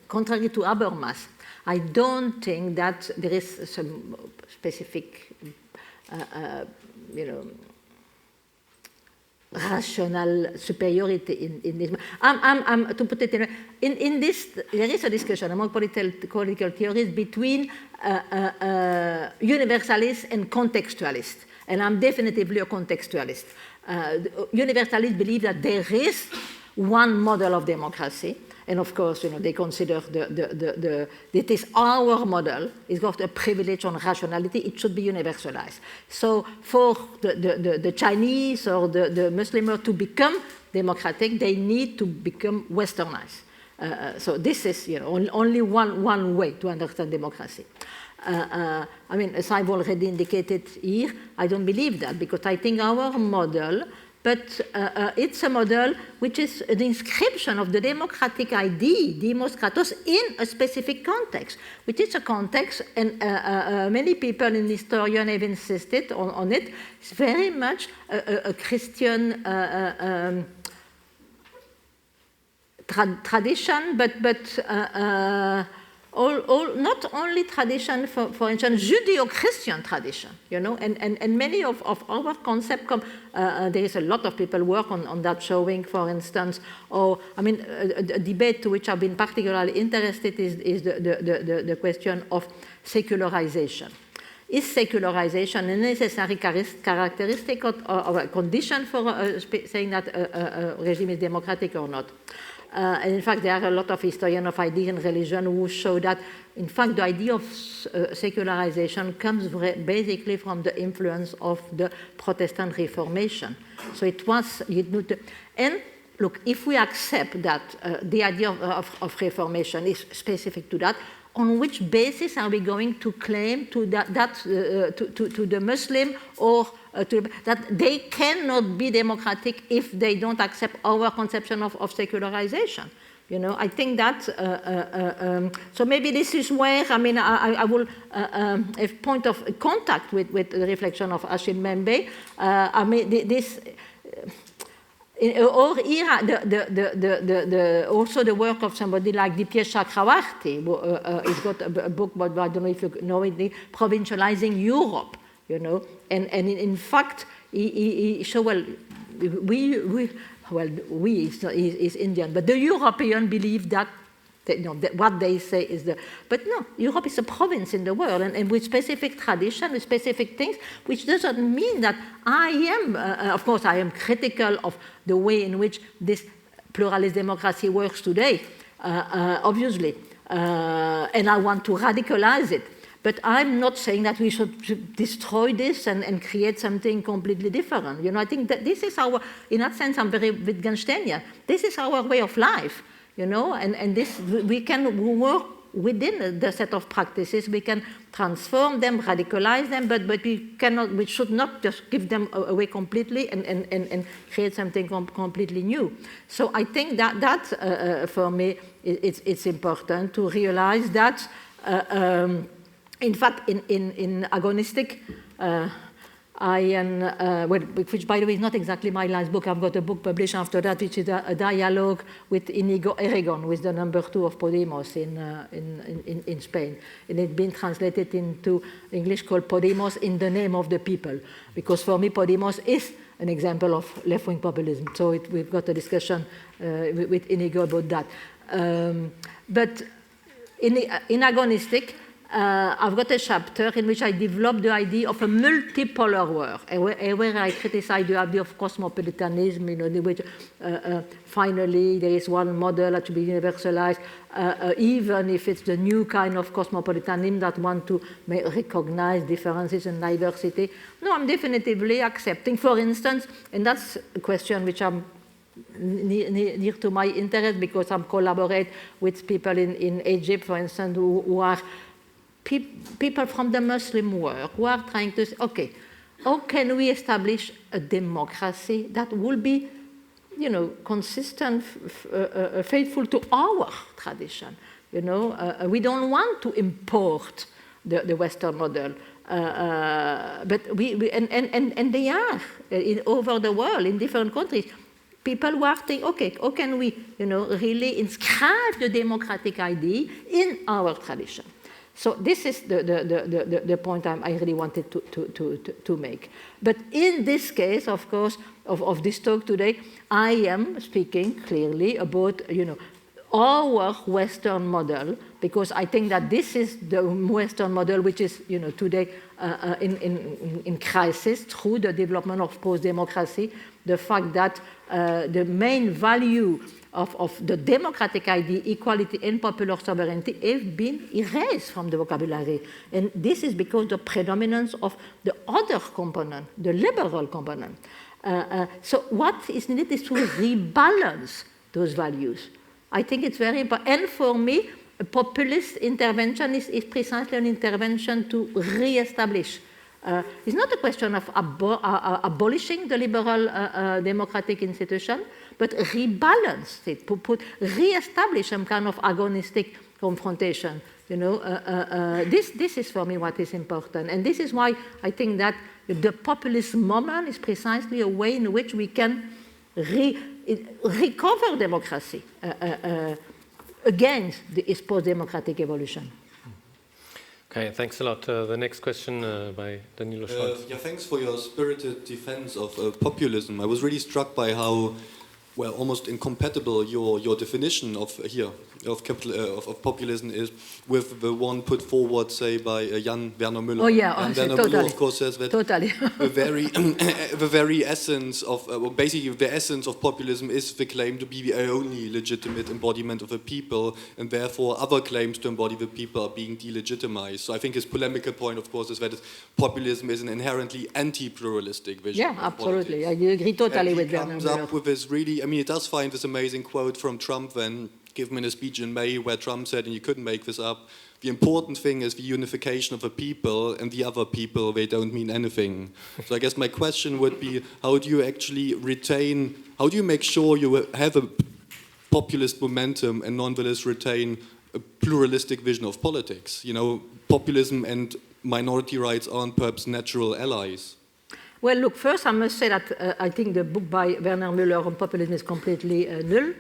contrary to Habermas, I don't think that there is some specific, rational superiority in this. To put it in this, there is a discussion among political theories between universalists and contextualists, and I'm definitively a contextualist. Universalists believe that there is one model of democracy, and of course, they consider that it is our model. It's got a privilege on rationality. It should be universalized. So, for the Chinese or the Muslims to become democratic, they need to become Westernized. So this is, only one way to understand democracy. I mean, as I've already indicated here, I don't believe that, because I think our model, but it's a model which is an inscription of the democratic idea, demos kratos, in a specific context, which is a context, and many people in historian have insisted on it. It's very much a Christian tradition, but not only tradition, for instance, Judeo-Christian tradition, and many of our concepts come, there is a lot of people work on that, showing, for instance, a debate to which I've been particularly interested is the question of secularization. Is secularization a necessary characteristic or a condition for saying that a regime is democratic or not? And in fact, there are a lot of historians of idea and religion who show that, in fact, the idea of secularization comes basically from the influence of the Protestant Reformation. So it was, and look, if we accept that the idea of reformation is specific to that, on which basis are we going to claim to to the Muslim or that they cannot be democratic if they don't accept our conception of secularization? You know, I think that, so maybe this is where, I mean, I will have point of contact with the reflection of Achille Mbembe. I mean, this, or here, also the work of somebody like Dipier Chakravarti, he's got a book, but I don't know if you know it, Provincializing Europe, you know, and in fact, he so well, is Indian, but the European believe that, that what they say is the, but no, Europe is a province in the world, and with specific tradition, with specific things, which doesn't mean that I am, of course, I am critical of the way in which this pluralist democracy works today, obviously, and I want to radicalize it. But I'm not saying that we should destroy this and create something completely different. You know, I think that this is our, in that sense, I'm very Wittgensteinian. This is our way of life, you know, and this, we can work within the set of practices. We can transform them, radicalize them, but we should not just give them away completely and create something completely new. So I think that for me, it's important to realize that in fact, in Agonistic, which by the way is not exactly my last book, I've got a book published after that, which is a dialogue with Inigo Errejón, who is the #2 of Podemos in Spain. And it's been translated into English called Podemos in the Name of the People, because for me Podemos is an example of left-wing populism. So we've got a discussion with Inigo about that. But in Agonistic, I've got a chapter in which I develop the idea of a multipolar world, where I criticize the idea of cosmopolitanism, you know, in which finally there is one model that should be universalized, even if it's the new kind of cosmopolitanism that want to recognize differences and diversity. No, I'm definitively accepting, for instance, and that's a question which I'm near to my interest, because I collaborate with people in Egypt, for instance, who are people from the Muslim world who are trying to say, okay, how can we establish a democracy that will be, you know, consistent, faithful to our tradition? You know, we don't want to import the Western model, but and they are over the world in different countries. People who are thinking, okay, how can we, you know, really inscribe the democratic idea in our tradition? So this is the point I really wanted to make. But in this case, of course, of this talk today, I am speaking clearly about, you know, our Western model, because I think that this is the Western model which is, you know, today in crisis through the development of post-democracy, the fact that the main value of the democratic idea, equality and popular sovereignty, have been erased from the vocabulary. And this is because the predominance of the other component, the liberal component. So what is needed is to rebalance those values. I think it's very important. And for me, a populist intervention is precisely an intervention to re-establish. It's not a question of abolishing the liberal democratic institution, but rebalance it, re-establish some kind of agonistic confrontation. You know, this is for me what is important, and this is why I think that the populist moment is precisely a way in which we can recover democracy against its post-democratic evolution. Okay, thanks a lot. The next question by Danilo Scholz. Yeah, thanks for your spirited defense of populism. I was really struck by how, well, almost incompatible your definition of here of populism is with the one put forward, say, by Jan Werner Müller. Oh yeah, and totally. Werner Müller, of course, says that totally. the very essence of, basically the essence of populism is the claim to be the only legitimate embodiment of the people, and therefore other claims to embody the people are being delegitimized. So I think his polemical point, of course, is that populism is an inherently anti-pluralistic vision. Yeah, absolutely. I agree totally with Werner Müller. He comes Müller. up with this really, I mean, it does find this amazing quote from Trump then, given in a speech in May, where Trump said, and you couldn't make this up, the important thing is the unification of the people, and the other people, they don't mean anything. So I guess my question would be, how do you actually retain, how do you make sure you have a populist momentum and nonetheless retain a pluralistic vision of politics? You know, populism and minority rights aren't perhaps natural allies. Well, look, first I must say that I think the book by Werner Müller on populism is completely null.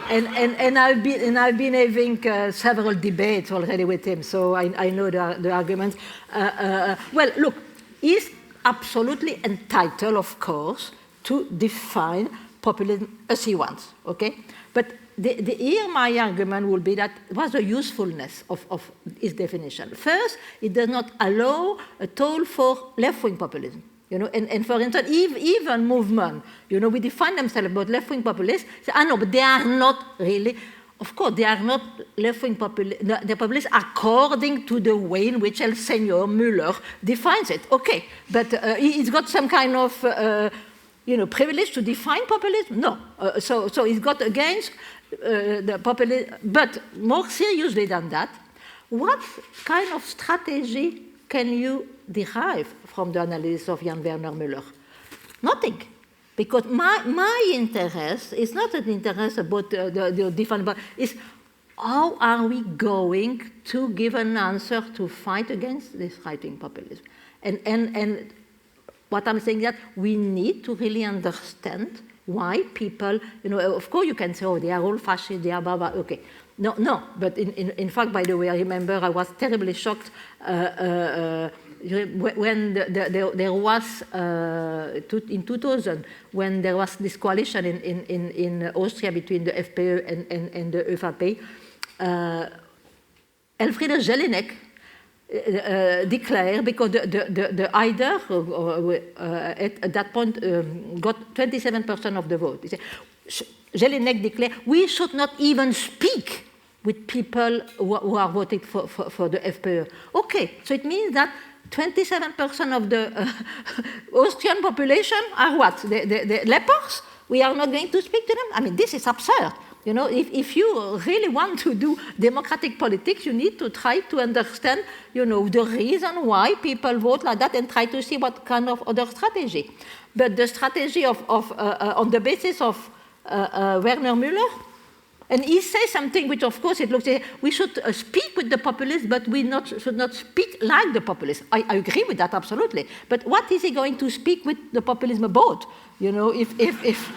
And I've been having several debates already with him, so I know the arguments. Well, look, he's absolutely entitled, of course, to define populism as he wants, okay? But here my argument will be that what's the usefulness of his definition? First, it does not allow at all for left-wing populism. You know, and for instance, even movement, you know, we define themselves about left-wing populists. Say, no, but they are not really. Of course, they are not left-wing populists. The populists according to the way in which El Señor Müller defines it. Okay, but he's got some kind of privilege to define populism. No, so he's got against the populism. But more seriously than that, what kind of strategy can you derive from the analysis of Jan Werner Müller? Nothing. Because my interest is not an interest about the different, but it's how are we going to give an answer to fight against this right-wing populism? And what I'm saying is that we need to really understand why people, you know, of course you can say, oh, they are all fascist, they are blah, blah, okay. No, but in fact, by the way, I remember I was terribly shocked when there was, in 2000, when there was this coalition in Austria between the FPÖ and the ÖVP, Elfriede Jelinek declared, because the Haider at that point got 27% of the vote. Jelinek declared, we should not even speak with people who are voting for the FPÖ. Okay, so it means that 27% of the Austrian population are what? The lepers? We are not going to speak to them? I mean, this is absurd. You know, if you really want to do democratic politics, you need to try to understand, you know, the reason why people vote like that and try to see what kind of other strategy. But the strategy on the basis of Werner Müller, and he says something which, of course, it looks like we should speak with the populists, but we should not speak like the populists. I agree with that, absolutely. But what is he going to speak with the populism about? You know, if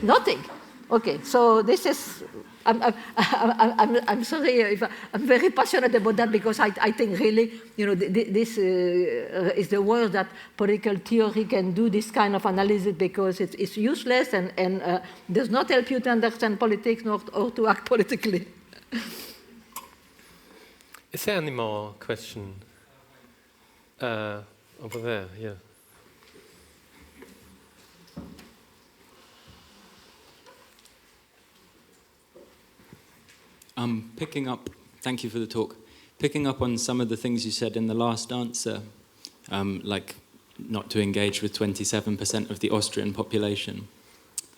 nothing. Okay, so this is, I'm sorry if I'm very passionate about that, because I think really, you know, this is the worst that political theory can do, this kind of analysis, because it's useless and does not help you to understand politics or to act politically. Is there any more question? Over there, yeah. Picking up, thank you for the talk, picking up on some of the things you said in the last answer, like not to engage with 27% of the Austrian population,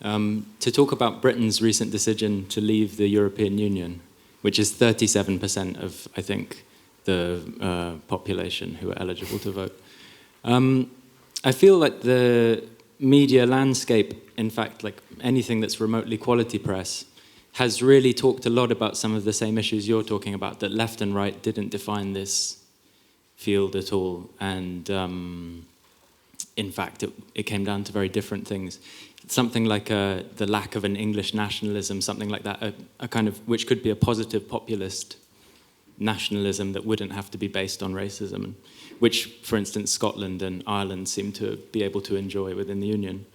to talk about Britain's recent decision to leave the European Union, which is 37% of, I think, the population who are eligible to vote. I feel like the media landscape, in fact, like anything that's remotely quality press, has really talked a lot about some of the same issues you're talking about, that left and right didn't define this field at all. And in fact, it came down to very different things. Something like the lack of an English nationalism, something like that, a kind of, which could be a positive populist nationalism that wouldn't have to be based on racism, which, for instance, Scotland and Ireland seem to be able to enjoy within the Union.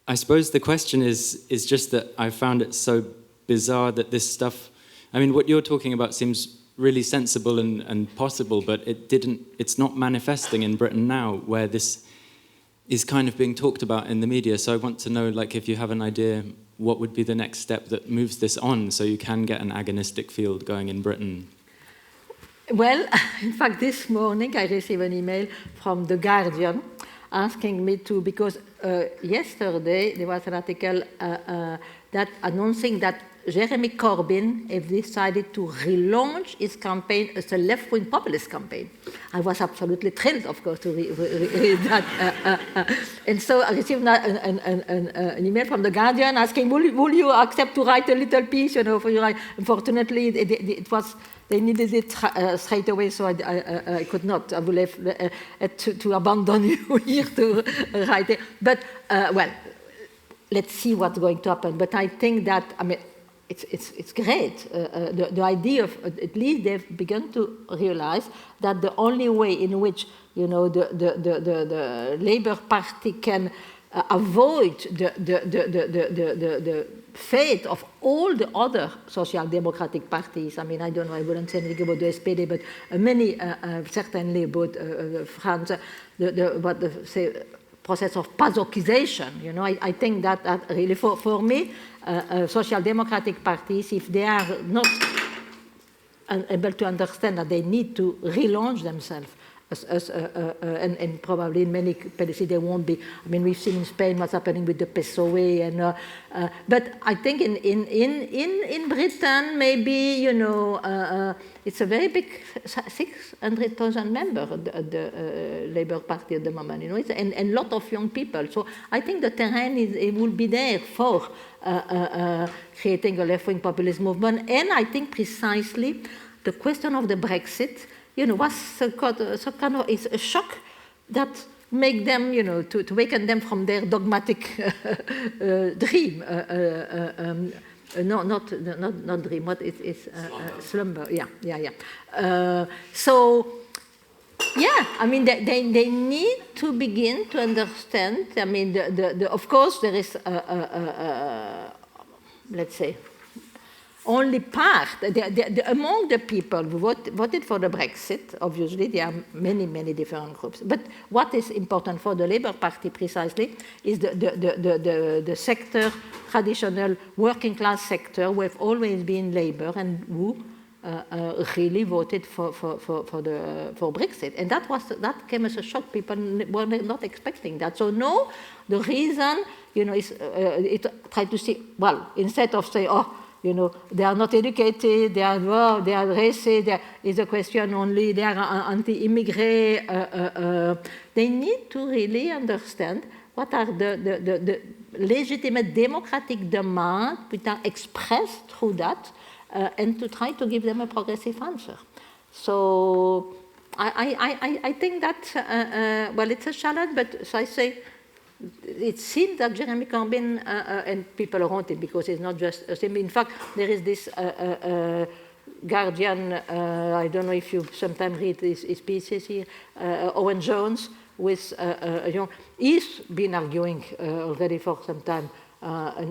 I suppose the question is just that I found it so bizarre that this stuff, I mean, what you're talking about seems really sensible and possible, but it's not manifesting in Britain now, where this is kind of being talked about in the media. So I want to know, like, if you have an idea, what would be the next step that moves this on so you can get an agonistic field going in Britain? Well, in fact, this morning I received an email from The Guardian asking me to, because yesterday there was an article that announcing that Jeremy Corbyn has decided to relaunch his campaign as a left-wing populist campaign. I was absolutely thrilled, of course, to read that. And so I received an email from The Guardian asking, will you accept to write a little piece, for your... Unfortunately, it was... They needed it straight away, so I could not. I would have to abandon you here to write it. But, well, let's see what's going to happen. But I think that, I mean, it's great. The idea of, at least they've begun to realize that the only way in which, the Labour Party can avoid the fate of all the other social democratic parties. I mean, I don't know, I wouldn't say anything about the SPD, but many, certainly about France, the process of PASOKization. I think that really, for me, social democratic parties, if they are not able to understand that they need to relaunch themselves, and probably in many places they won't be. I mean, we've seen in Spain what's happening with the PSOE, and but I think in Britain maybe it's a very big 600,000 members of the Labour Party at the moment. And a lot of young people. So I think the terrain it will be there for creating a left-wing populist movement. And I think precisely the question of the Brexit. Was kind of is a shock that make them, to waken them from their dogmatic dream. No, not dream. What is slumber? Yeah. So, yeah. I mean, they need to begin to understand. I mean, of course, there is let's say. Only part, among the people who voted for the Brexit, obviously there are many, many different groups. But what is important for the Labour Party precisely is the sector, traditional working class sector, who have always been Labour and who really voted for Brexit. And that came as a shock. People were not expecting that. So no, the reason, is it tried to see, well, instead of say, they are not educated, they are racist, there is a question only, they are anti-immigrant. They need to really understand what are the legitimate democratic demands which are expressed through that, and to try to give them a progressive answer. So I think that, well, it's a challenge, but as I say, it seems that Jeremy Corbyn, and people around him, because it's not just him. In fact, there is this Guardian, I don't know if you sometimes read his pieces here, Owen Jones, with, he's been arguing already for some time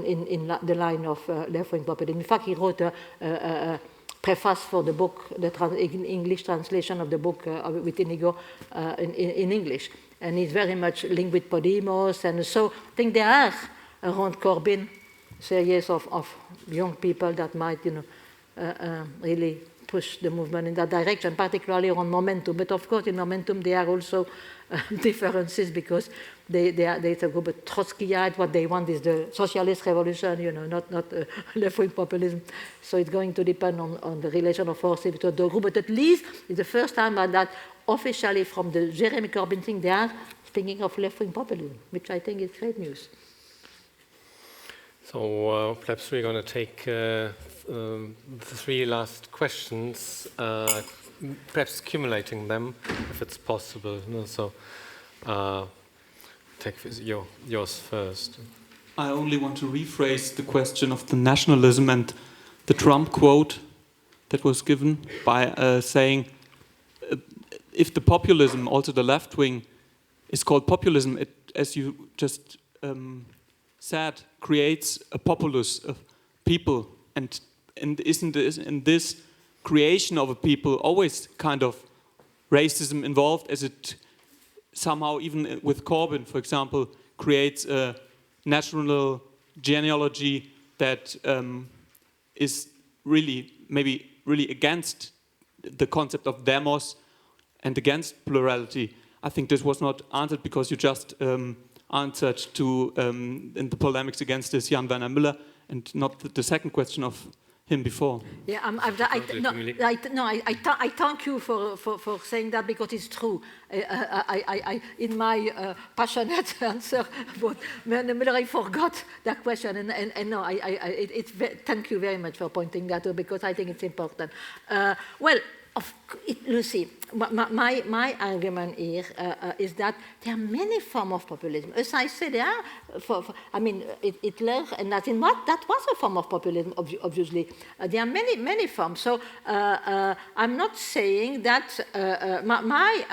in the line of left-wing populism. In fact, he wrote a preface for the book, English translation of the book with Inigo in English. And he's very much linked with Podemos, and so I think there are around Corbyn series of young people that might, really push the movement in that direction, particularly on Momentum. But of course, in Momentum there are also differences because there's a group of Trotskyite. What they want is the socialist revolution, not left-wing populism. So it's going to depend on the relation of forces between the group. But at least it's the first time that officially from the Jeremy Corbyn thing, they are thinking of left-wing populism, which I think is great news. So perhaps we're going to take the three last questions, perhaps accumulating them, if it's possible. So take yours first. I only want to rephrase the question of the nationalism and the Trump quote that was given by saying, if the populism, also the left wing, is called populism, as you just said, creates a populace of people, and isn't in this creation of a people always kind of racism involved, as it somehow, even with Corbyn, for example, creates a national genealogy that is really, maybe really against the concept of demos and against plurality. I think this was not answered because you just answered to in the polemics against this Jan Werner Müller, and not the second question of him before. Yeah, I thank you for saying that, because it's true. In my passionate answer about Werner Müller, I forgot that question, and no, thank you very much for pointing that out, because I think it's important. Well, Lucy, my argument here is that there are many forms of populism. As I said, there are, Hitler, and that was a form of populism, obviously. There are many forms. So I'm not saying that my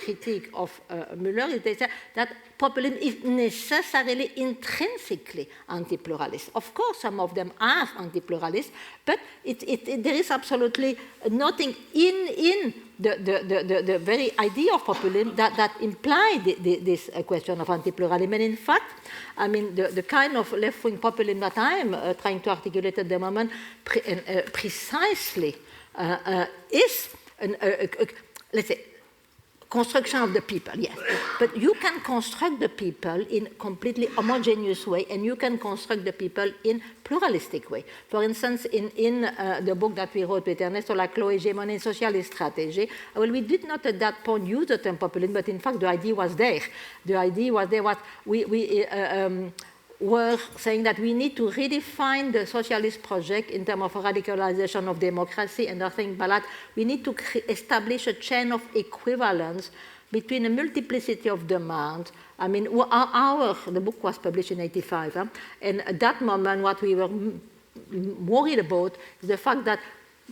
critique of Müller is that populism is necessarily intrinsically anti-pluralist. Of course, some of them are anti-pluralist, but there is absolutely nothing in the very idea of populism that implies this question of anti-pluralism. And in fact, the kind of left-wing populism that I am trying to articulate at the moment precisely is, let's say, construction of the people, yes. But you can construct the people in completely homogeneous way, and you can construct the people in pluralistic way. For instance, in the book that we wrote with Ernesto Laclau, Hegemony and Socialist Strategy, well, we did not at that point use the term populism, but in fact the idea was there. The idea was there, what we were saying that we need to redefine the socialist project in terms of radicalization of democracy, and I think by that we need to establish a chain of equivalence between a multiplicity of demands. The book was published in 1985, and at that moment what we were worried about is the fact that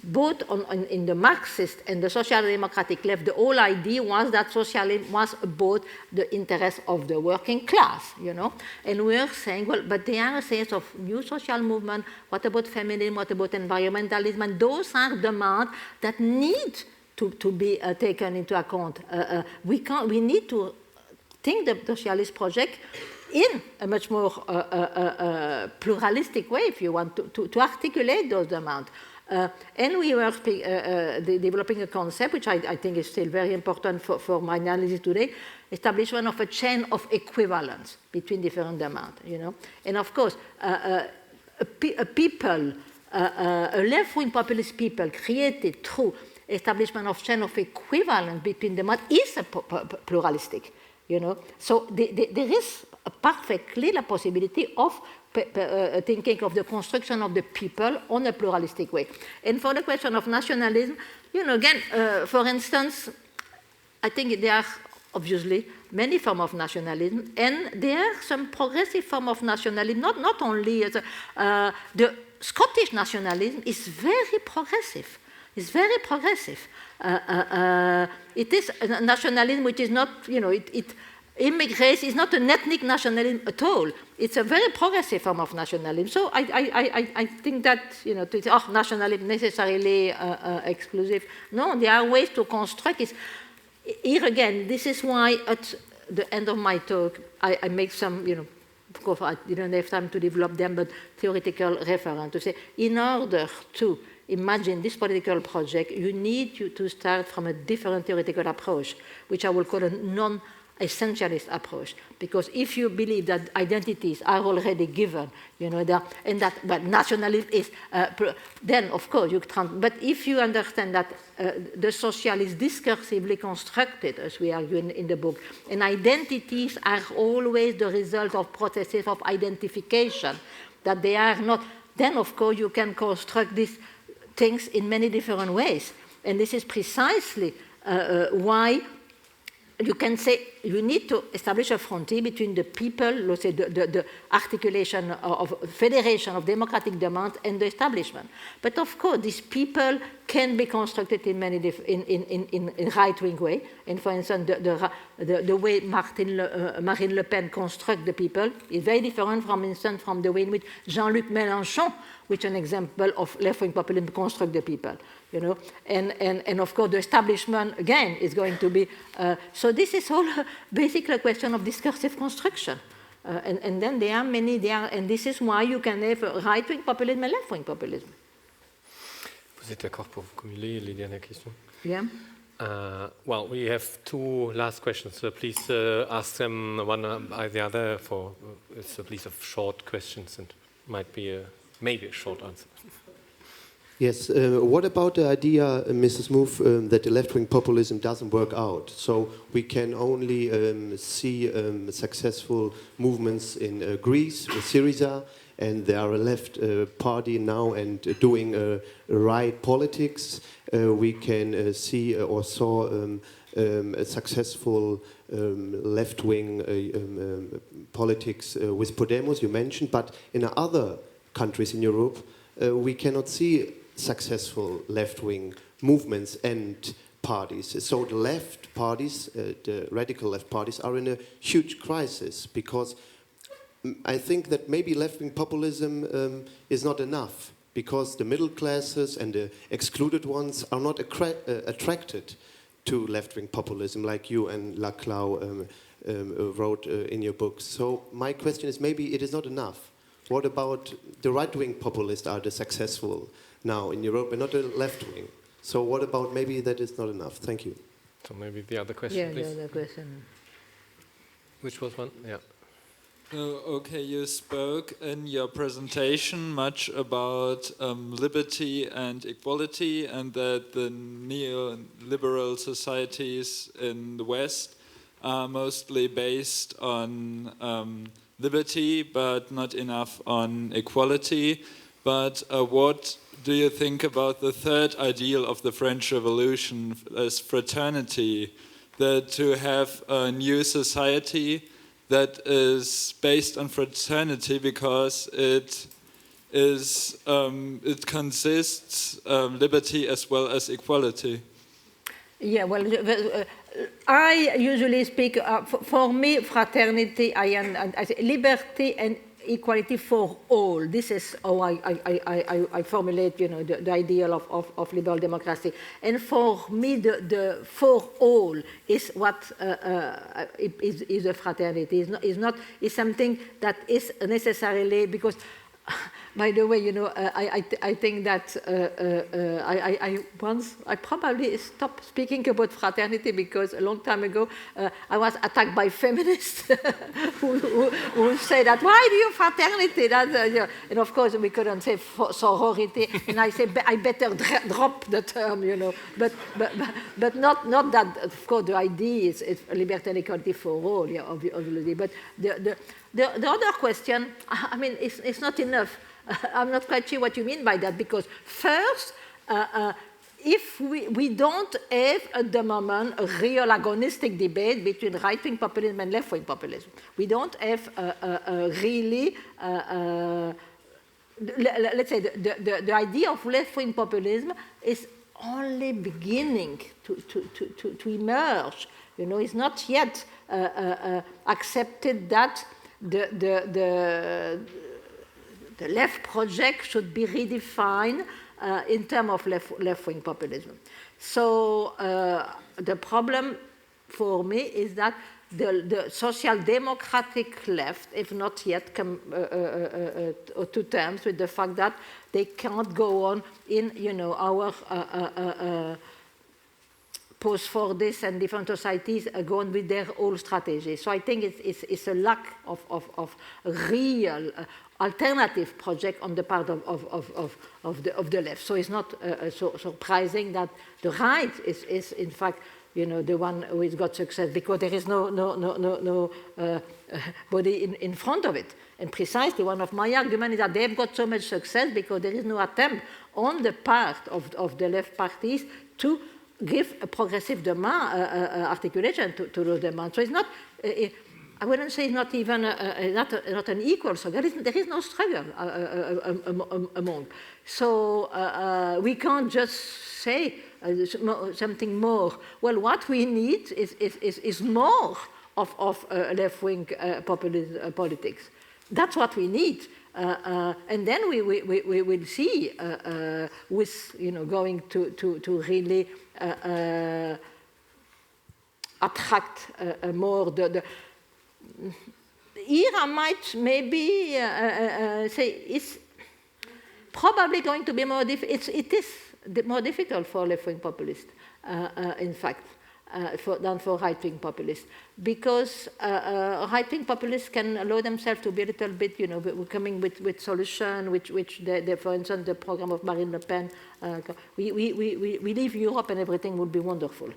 both in the Marxist and the social democratic left, the whole idea was that socialism was about the interests of the working class, And we are saying, well, but there are a series of new social movements. What about feminism? What about environmentalism? And those are demands that need to be taken into account. We need to think the socialist project in a much more pluralistic way, if you want, to articulate those demands. And we were developing a concept, which I think is still very important for my analysis today, establishment of a chain of equivalence between different demands, And of course, a left-wing populist people created through establishment of chain of equivalence between demands is a pluralistic, So there is perfectly the possibility of thinking of the construction of the people on a pluralistic way. And for the question of nationalism, again, for instance, I think there are obviously many forms of nationalism, and there are some progressive forms of nationalism, not only the Scottish nationalism is very progressive. It's very progressive. It is a nationalism which is not, immigrates is not an ethnic nationalism at all. It's a very progressive form of nationalism. So I think that, to say, nationalism necessarily exclusive. No, there are ways to construct it. Here again, this is why at the end of my talk, I make some, of course, I didn't have time to develop them, but theoretical reference to say, in order to imagine this political project, you need to start from a different theoretical approach, which I will call a non-essentialist approach. Because if you believe that identities are already given, but nationalism is, then of course you can. But if you understand that the social is discursively constructed, as we argue in the book, and identities are always the result of processes of identification, that they are not, then of course you can construct these things in many different ways. And this is precisely why you can say you need to establish a frontier between the people, let's say the articulation of federation of democratic demand and the establishment. But of course, these people can be constructed in many in right-wing way. And for instance, the way Marine Le Pen construct the people is very different, for instance, from the way in which Jean-Luc Mélenchon, which is an example of left-wing populism, construct the people. You know, and of course the establishment again is going to be. So this is all basically a question of discursive construction, and then there are many and this is why you can have right-wing populism and left-wing populism. Vous êtes d'accord pour formuler les dernières questions? Yeah. Well, we have two last questions, so please ask them one by the other. For it's at least of short questions and might be maybe a short answer. Yes, what about the idea, Mrs. Mouffe, that the left-wing populism doesn't work out? So we can only see successful movements in Greece with Syriza, and there are a left party now and doing right politics. We can see or saw a successful left-wing politics with Podemos, you mentioned, but in other countries in Europe, we cannot see successful left-wing movements and parties. So the left parties, the radical left parties, are in a huge crisis because I think that maybe left-wing populism is not enough because the middle classes and the excluded ones are not attracted to left-wing populism like you and Laclau wrote in your books. So my question is maybe it is not enough. What about the right-wing populists are the successful now in Europe and not the left-wing? So what about maybe that is not enough? Thank you. So maybe the other question, please. Yeah, the other question. Which was one? Yeah. Okay, you spoke in your presentation much about liberty and equality and that the neoliberal societies in the West are mostly based on liberty, but not enough on equality. But what do you think about the third ideal of the French Revolution as fraternity, that to have a new society that is based on fraternity because it consists liberty as well as equality? Yeah, well, I usually speak, for me, fraternity, I say liberty and equality for all. This is how I formulate, you know, the ideal of liberal democracy. And for me, the for all is what is a fraternity. Is something that is necessarily because. By the way, you know, I think that I probably stopped speaking about fraternity because a long time ago I was attacked by feminists who say that why do you fraternity? That, and of course we couldn't say sorority, and I say I better drop the term, you know. But not that. Of course, the idea is liberty and equality for all, yeah, obviously. But the other question, I mean, it's not enough. I'm not quite sure what you mean by that, because first, if we don't have at the moment a real agonistic debate between right-wing populism and left-wing populism, we don't have really, let's say, the idea of left-wing populism is only beginning to emerge. You know, it's not yet accepted that the left project should be redefined in terms of left-wing populism. So the problem for me is that the social democratic left have not yet come to terms with the fact that they cannot go on in, you know, our post-Fordist and different societies go on with their old strategies. So I think it's a lack of real alternative project on the part of the left. So it's not so surprising that the right is in fact, you know, the one who has got success, because there is no body in front of it. And precisely one of my arguments is that they've got so much success because there is no attempt on the part of the left parties to give a progressive demand articulation to those demands. So it's not, I wouldn't say it's not even not an equal struggle. There is no struggle among. So we can't just say something more. Well, what we need is more of left-wing populist politics. That's what we need. And then we will see with going to really attract more the here I might maybe say it's probably going to be more difficult. It is more difficult for left-wing populists, in fact, than for right-wing populists, because right-wing populists can allow themselves to be a little bit, coming with solutions, which they, for instance, the program of Marine Le Pen. We leave Europe and everything will be wonderful.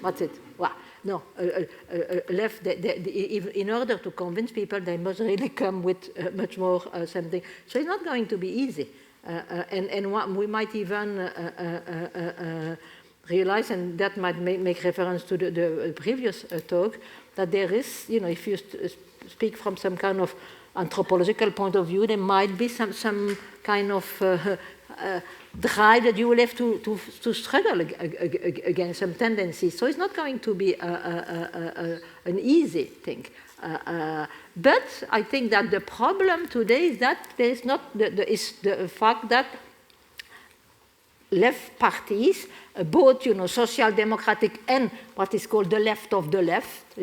That's it. Well, no, left. In order to convince people, they must really come with much more something. So it's not going to be easy, and we might even realize, and that might make reference to the previous talk, that there is, if you speak from some kind of anthropological point of view, there might be some kind of drive that you will have to struggle against some tendencies. So it's not going to be an easy thing. But I think that the problem today is that there is not the fact that left parties, both social democratic and what is called the left of the left,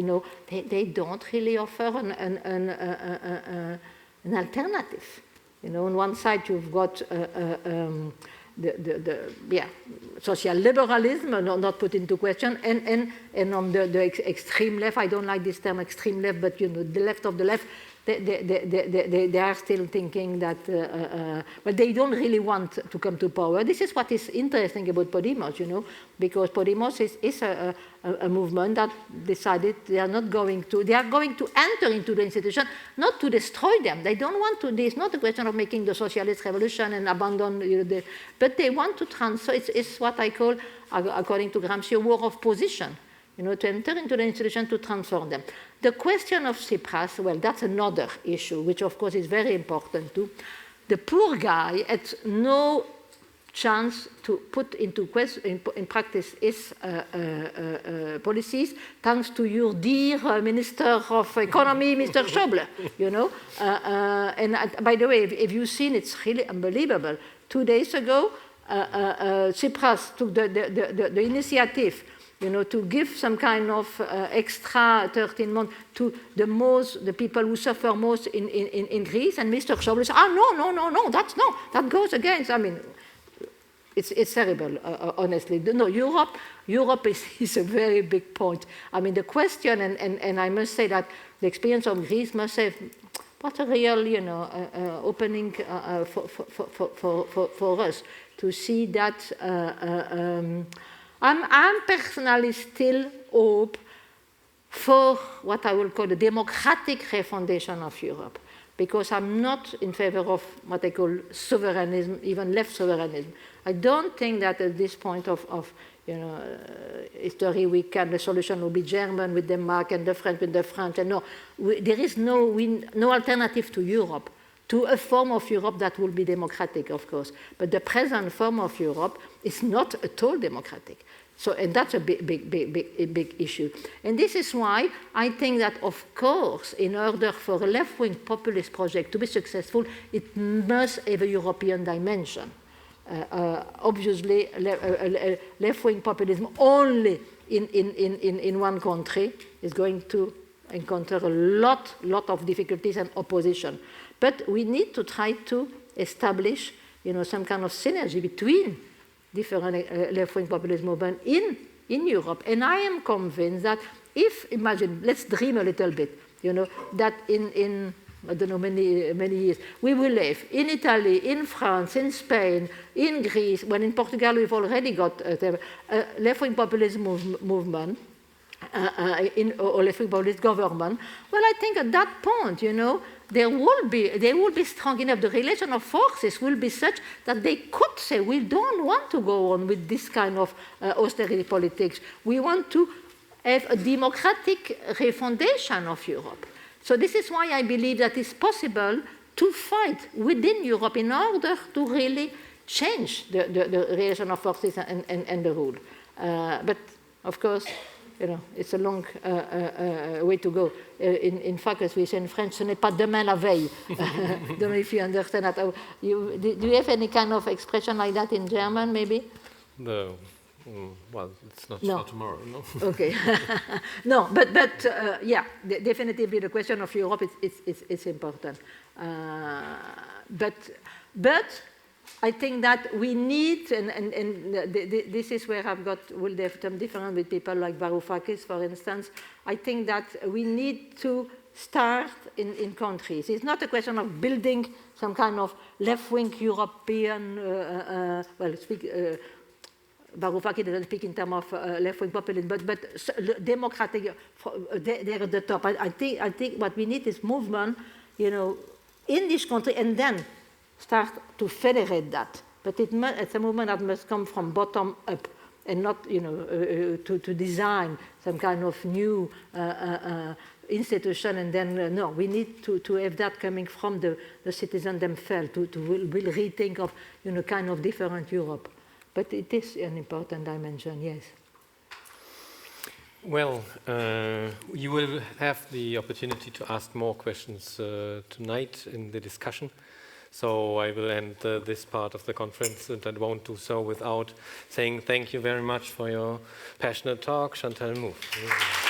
they don't really offer an alternative. On one side you've got social liberalism, not put into question, and on the extreme left, I don't like this term extreme left, but the left of the left, they are still thinking that, but they don't really want to come to power. This is what is interesting about Podemos, because Podemos is a movement that decided they are going to enter into the institution, not to destroy them. They don't want to, it's not a question of making the socialist revolution and abandon, but they want to transfer, it's what I call, according to Gramsci, a war of position. To enter into the institution to transform them. The question of Tsipras, well, that's another issue, which of course is very important too. The poor guy had no chance to put into question, in practice his policies, thanks to your dear Minister of Economy, Mr. Schäuble, and by the way, if you've seen, it's really unbelievable. 2 days ago, Tsipras took the initiative to give some kind of extra 13 months to the people who suffer most in Greece, and Mr. Schäuble said, no, that goes against, it's terrible, honestly. No, Europe is a very big point. The question, and I must say that the experience of Greece must have, what a real, opening for us to see that I'm personally still hope for what I will call the democratic refoundation of Europe, because I'm not in favor of what I call sovereignism, even left sovereignism. I don't think that at this point of history the solution will be German with Denmark and the French with the French. And there is no alternative to Europe, to a form of Europe that will be democratic, of course. But the present form of Europe is not at all democratic. So, and that's a big issue. And this is why I think that, of course, in order for a left-wing populist project to be successful, it must have a European dimension. Obviously, left-wing populism only in one country is going to encounter a lot of difficulties and opposition. But we need to try to establish, some kind of synergy between different left-wing populist movements in Europe. And I am convinced that imagine, let's dream a little bit, that in I don't know, many years, we will have in Italy, in France, in Spain, in Greece, when in Portugal we've already got a left-wing populist movement, or left-wing populist government, well, I think at that point, you know, they will be strong enough. The relation of forces will be such that they could say, we don't want to go on with this kind of austerity politics. We want to have a democratic refoundation of Europe. So this is why I believe that it's possible to fight within Europe in order to really change the relation of forces and the rule. But of course, you know, it's a long way to go. In fact, as we say in French, ce n'est pas demain la veille. Don't know if you understand that. Do you have any kind of expression like that in German, maybe? No. Well, it's not for tomorrow, no? Okay. No, but yeah, definitively the question of Europe is important. But I think that we need, and this is where will have some difference with people like Varoufakis, for instance. I think that we need to start in countries. It's not a question of building some kind of left-wing European, Varoufakis doesn't speak in terms of left-wing populism, but democratic, they're at the top. I think what we need is movement, you know, in this country, and then start to federate that. But it's a movement that must come from bottom up, and not, you know, to design some kind of new institution, and then no, we need to have that coming from the citizens themselves to will rethink of, you know, kind of different Europe. But it is an important dimension, yes. Well, you will have the opportunity to ask more questions tonight in the discussion. So I will end this part of the conference, and I won't do so without saying thank you very much for your passionate talk, Chantal Mouffe.